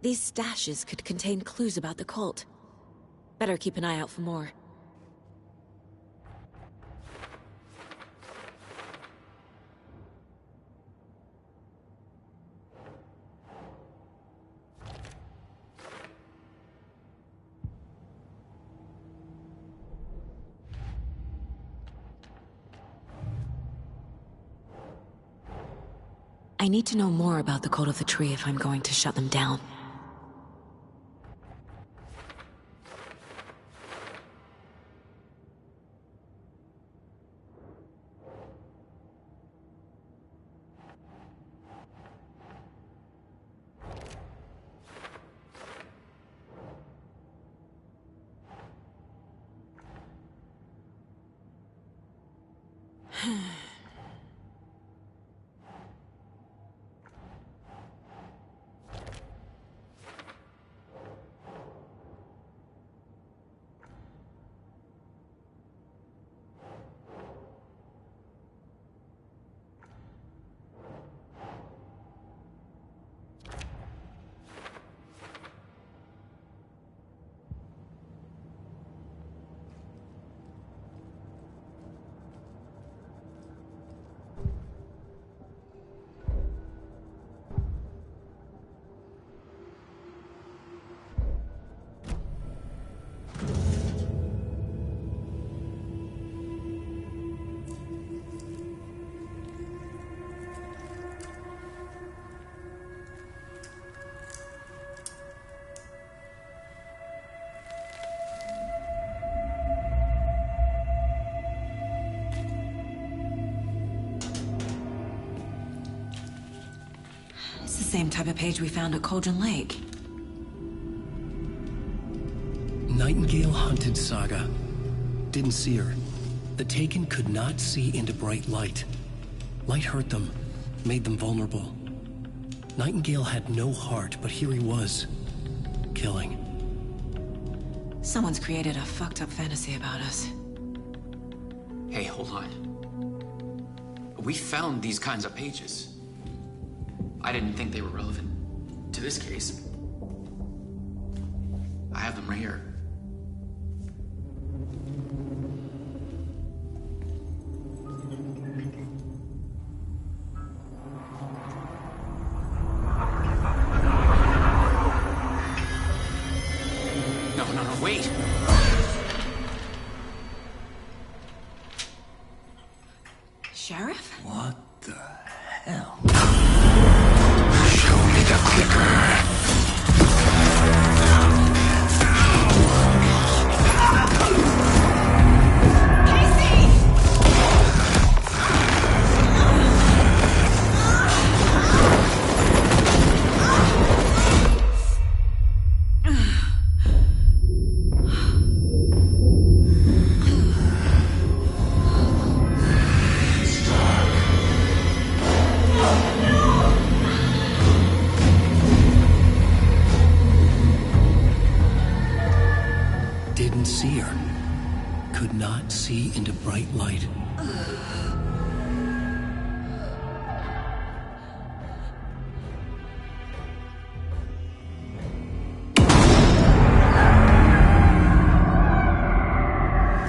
These stashes could contain clues about the cult. Better keep an eye out for more. I need to know more about the cult of the tree if I'm going to shut them down. same type of page we found at Cauldron Lake. Nightingale hunted Saga. Didn't see her. The Taken could not see into bright light. Light hurt them, made them vulnerable. Nightingale had no heart, but here he was, killing. Someone's created a fucked up fantasy about us. Hey, hold on. We found these kinds of pages. I didn't think they were relevant to this case. I have them right here. No, wait! Sheriff? What the hell? Show me the clicker. Didn't see her. Could not see into bright light.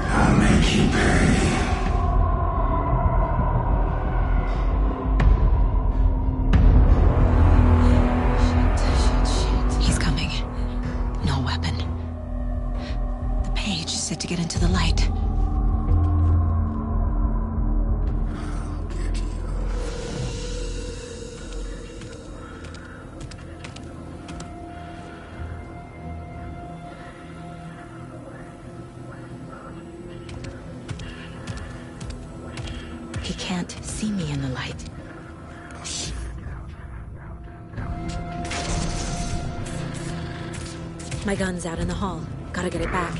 I'll make you pay. He's coming. No weapon. The page said to get into the light. He can't see me in the light. My gun's out in the hall. Gotta get it back.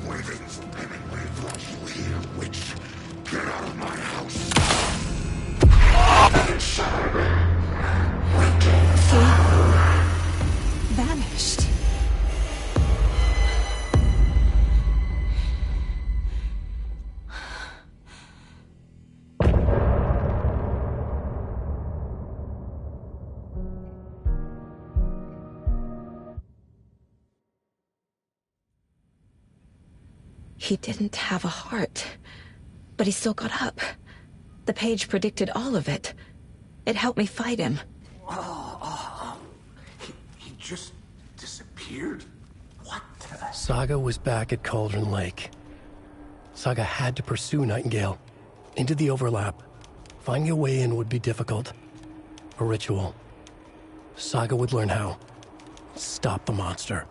Waiting for Hemingway brought you here, witch. Get out of my house. He vanished. He didn't have a heart, but he still got up. The page predicted all of it. It helped me fight him. He just disappeared? What the... Saga was back at Cauldron Lake. Saga had to pursue Nightingale. Into the overlap. Finding a way in would be difficult. A ritual. Saga would learn how. Stop the monster.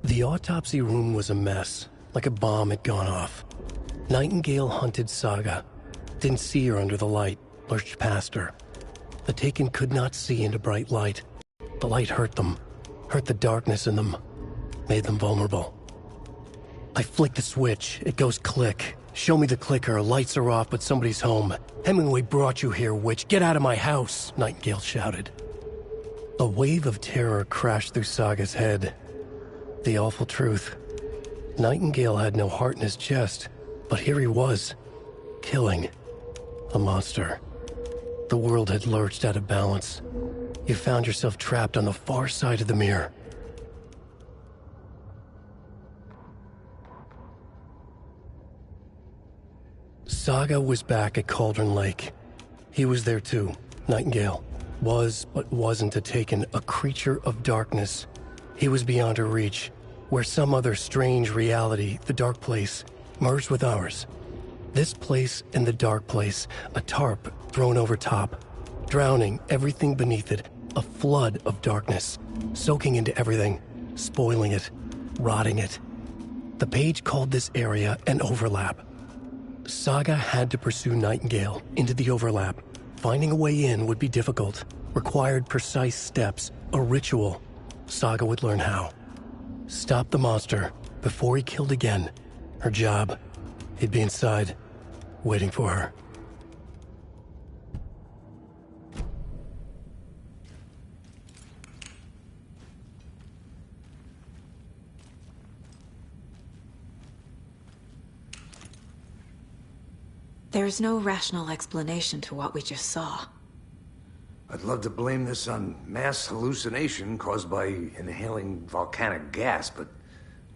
The autopsy room was a mess, like a bomb had gone off. Nightingale hunted Saga. Didn't see her under the light, lurched past her. The Taken could not see into bright light. The light hurt them, hurt the darkness in them, made them vulnerable. I flick the switch, it goes click. Show me the clicker, lights are off, but somebody's home. Hemingway brought you here, witch. Get out of my house, Nightingale shouted. A wave of terror crashed through Saga's head. The awful truth. Nightingale had no heart in his chest, but here he was, killing a monster. The world had lurched out of balance. You found yourself trapped on the far side of the mirror. Saga was back at Cauldron Lake. He was there too, Nightingale. Was, but wasn't a Taken, a creature of darkness. He was beyond her reach, where some other strange reality, the dark place, merged with ours. This place and the dark place, a tarp thrown over top, drowning everything beneath it, a flood of darkness, soaking into everything, spoiling it, rotting it. The page called this area an overlap. Saga had to pursue Nightingale into the overlap. Finding a way in would be difficult, required precise steps, a ritual. Saga would learn how. Stop the monster before he killed again. Her job. He'd be inside, waiting for her. There's no rational explanation to what we just saw. I'd love to blame this on mass hallucination caused by inhaling volcanic gas, but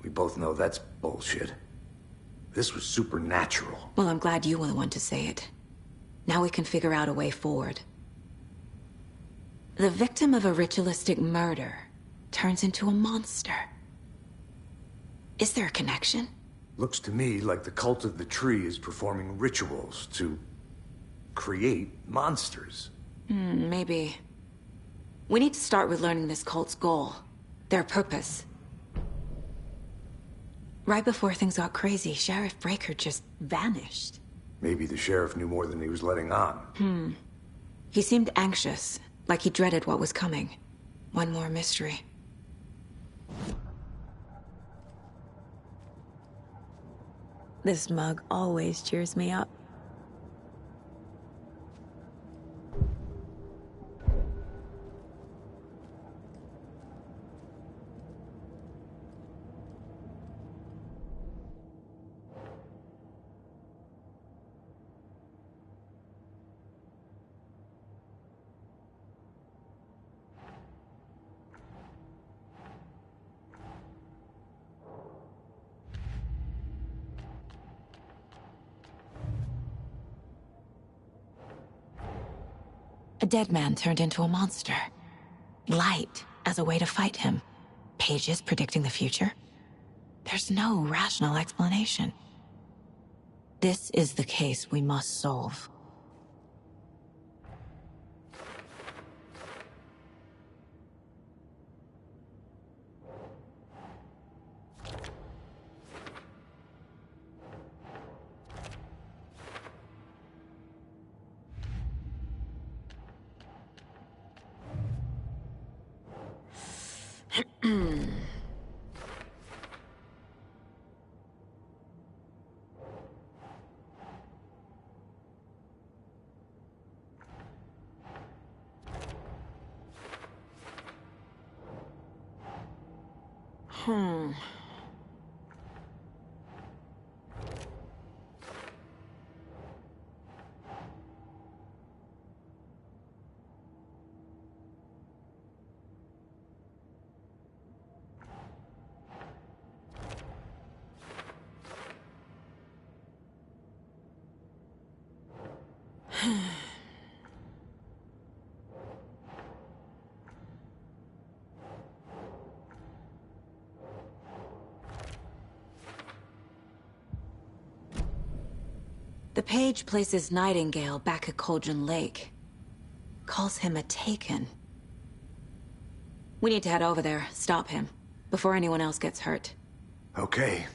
we both know that's bullshit. This was supernatural. Well, I'm glad you were the one to say it. Now we can figure out a way forward. The victim of a ritualistic murder turns into a monster. Is there a connection? Looks to me like the cult of the tree is performing rituals to create monsters. Maybe. We need to start with learning this cult's goal, their purpose. Right before things got crazy, Sheriff Breaker just vanished. Maybe the sheriff knew more than he was letting on. He seemed anxious, like he dreaded what was coming. One more mystery. This mug always cheers me up. A dead man turned into a monster. Light as a way to fight him. Pages predicting the future. There's no rational explanation. This is the case we must solve. The page places Nightingale back at Cauldron Lake. Calls him a Taken. We need to head over there, stop him, before anyone else gets hurt. Okay.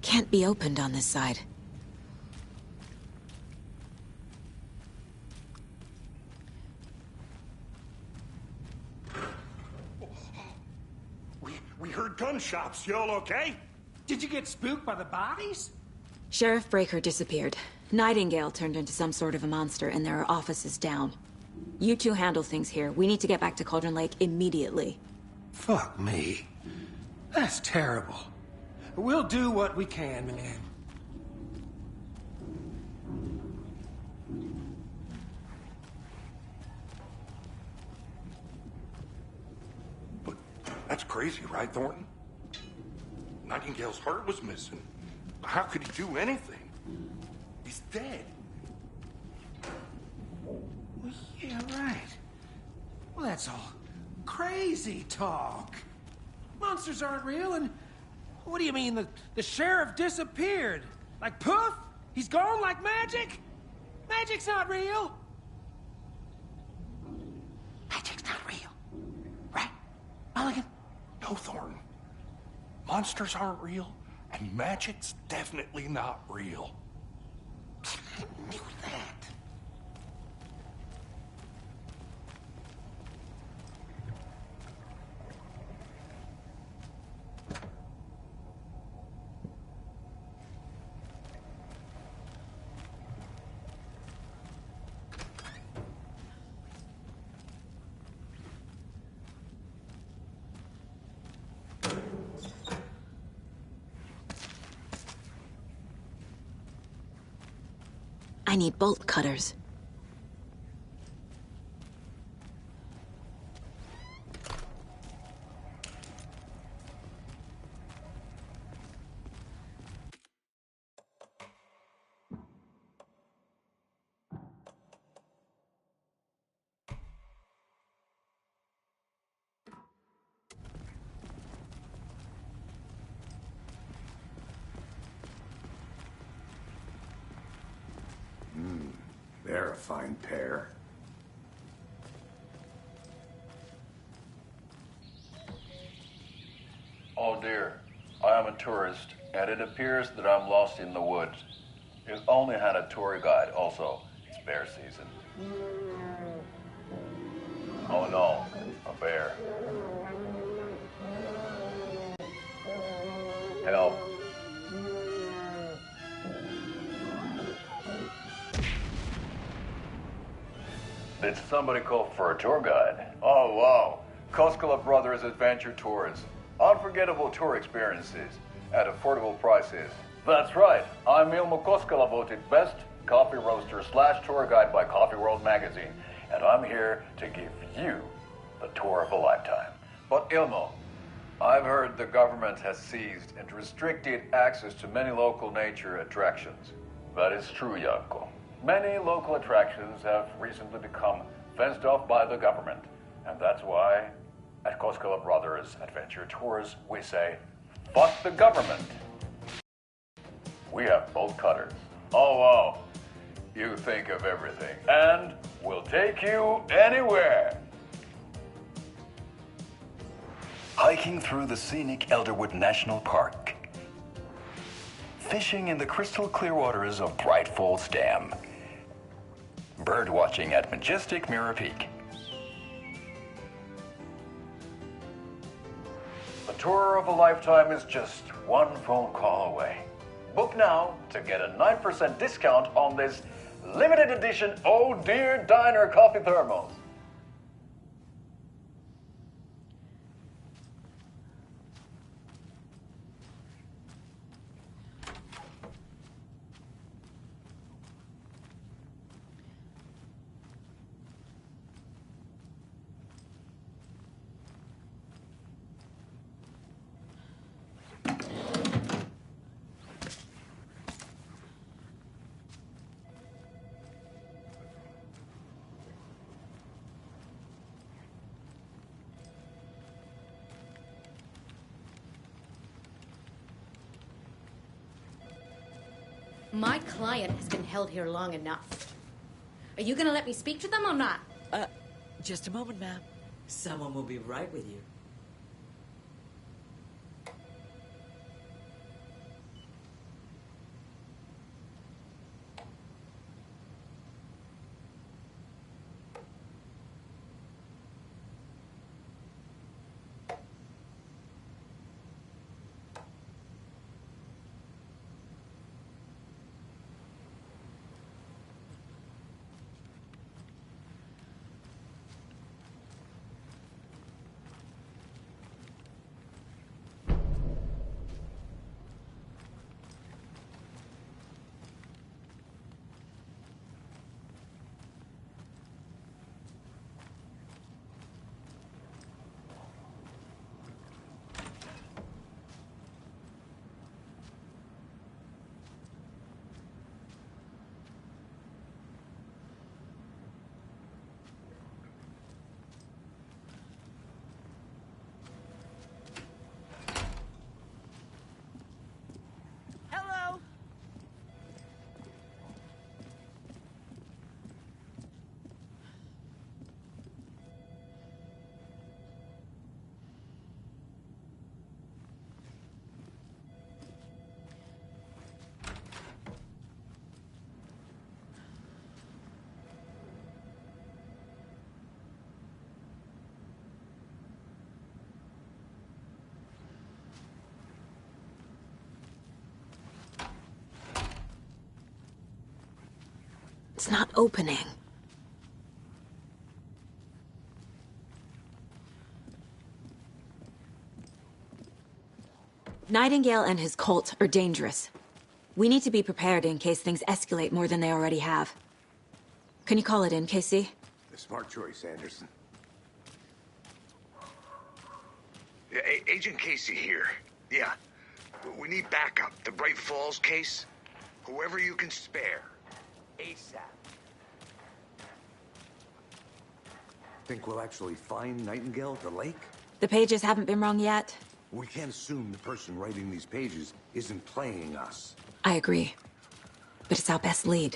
Can't be opened on this side. We heard gunshots. Y'all okay? Did you get spooked by the bodies? Sheriff Breaker disappeared. Nightingale turned into some sort of a monster, and there are offices down. You two handle things here. We need to get back to Cauldron Lake immediately. Fuck me. That's terrible. We'll do what we can, man. That's crazy, right, Thornton? Nightingale's heart was missing. How could he do anything? He's dead. Well, yeah, right. Well, that's all crazy talk. Monsters aren't real, and what do you mean the sheriff disappeared? Like poof? He's gone like magic? Magic's not real. Magic's not real. Right, Mulligan? No, Thornton. Monsters aren't real, and magic's definitely not real. I knew that. I need bolt cutters. They're a fine pair. Oh dear, I am a tourist, and it appears that I'm lost in the woods. You've only had a tour guide, also. It's bear season. Oh no, a bear. Help. Did somebody call for a tour guide? Oh wow, Koskela Brothers Adventure Tours. Unforgettable tour experiences at affordable prices. That's right, I'm Ilmo Koskela, voted best coffee roaster / tour guide by Coffee World magazine, and I'm here to give you the tour of a lifetime. But Ilmo, I've heard the government has seized and restricted access to many local nature attractions. That is true, Janko. Many local attractions have recently become fenced off by the government, and that's why at Koskela Brothers Adventure Tours we say, fuck the government. We have bolt cutters. Oh wow, you think of everything, and we'll take you anywhere. Hiking through the scenic Elderwood National Park. Fishing in the crystal clear waters of Bright Falls Dam. Bird watching at majestic Mirror Peak. The tour of a lifetime is just one phone call away. Book now to get a 9% discount on this limited edition Oh Dear Diner coffee thermos. My client has been held here long enough. Are you gonna let me speak to them or not? Just a moment, ma'am. Someone will be right with you. It's not opening. Nightingale and his cult are dangerous. We need to be prepared in case things escalate more than they already have. Can you call it in, Casey? A smart choice, Anderson. Yeah, Agent Casey here. Yeah. We need backup. The Bright Falls case. Whoever you can spare. ASAP. Think we'll actually find Nightingale at the lake? The pages haven't been wrong yet. We can't assume the person writing these pages isn't playing us. I agree. But it's our best lead.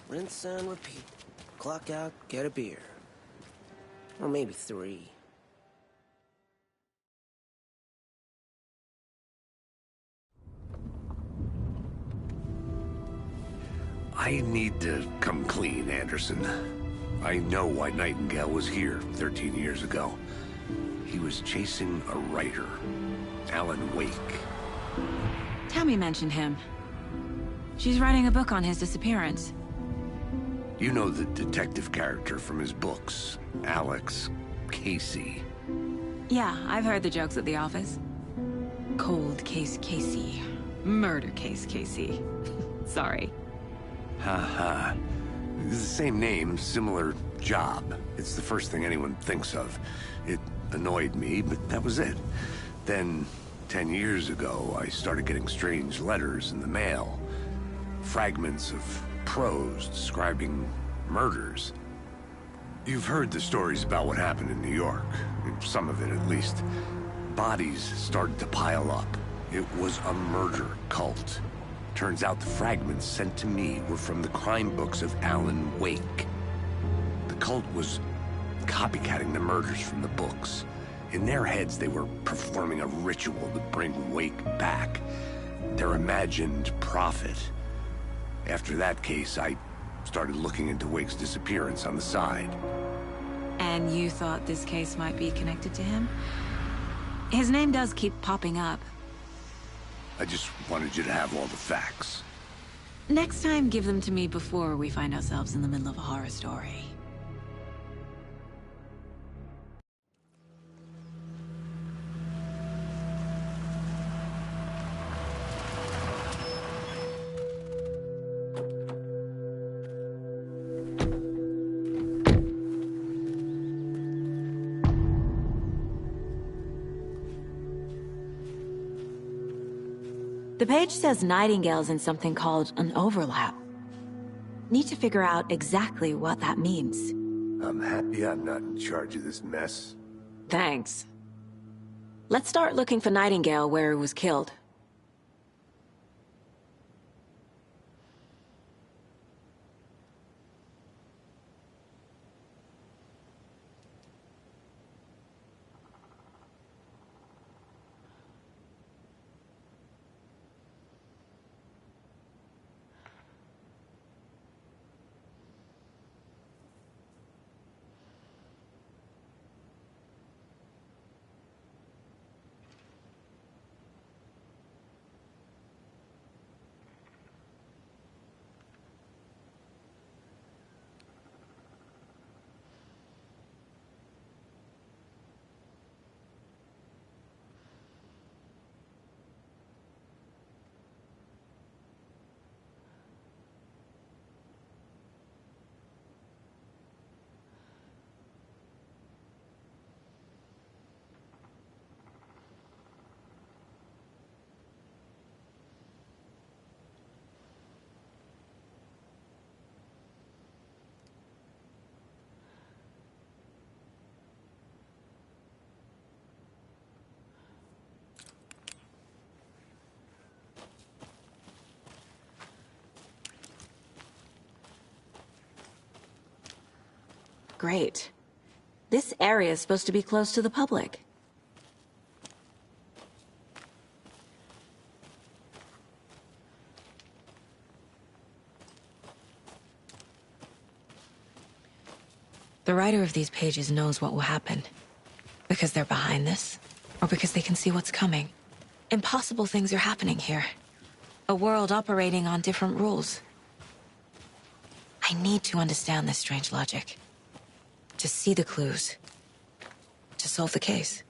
Rinse and repeat. Clock out, get a beer. Or maybe 3. I need to come clean, Anderson. I know why Nightingale was here 13 years ago. He was chasing a writer, Alan Wake. Tammy mentioned him. She's writing a book on his disappearance. You know the detective character from his books, Alex Casey. Yeah, I've heard the jokes at the office. Cold case Casey. Murder case Casey. Sorry. Haha. It's the same name, similar job. It's the first thing anyone thinks of. It annoyed me, but that was it. Then, 10 years ago, I started getting strange letters in the mail. Fragments of prose describing murders. You've heard the stories about what happened in New York. Some of it, at least. Bodies started to pile up. It was a murder cult. Turns out the fragments sent to me were from the crime books of Alan Wake. The cult was copycatting the murders from the books. In their heads, they were performing a ritual to bring Wake back. Their imagined prophet. After that case, I started looking into Wake's disappearance on the side. And you thought this case might be connected to him? His name does keep popping up. I just wanted you to have all the facts. Next time, give them to me before we find ourselves in the middle of a horror story. The page says Nightingale's in something called an overlap. Need to figure out exactly what that means. I'm happy I'm not in charge of this mess. Thanks. Let's start looking for Nightingale where he was killed. Great. This area is supposed to be close to the public. The writer of these pages knows what will happen. Because because they're behind this, or because they can see what's coming. Impossible things are happening here. A world operating on different rules. I need to understand this strange logic. To see the clues. To solve the case.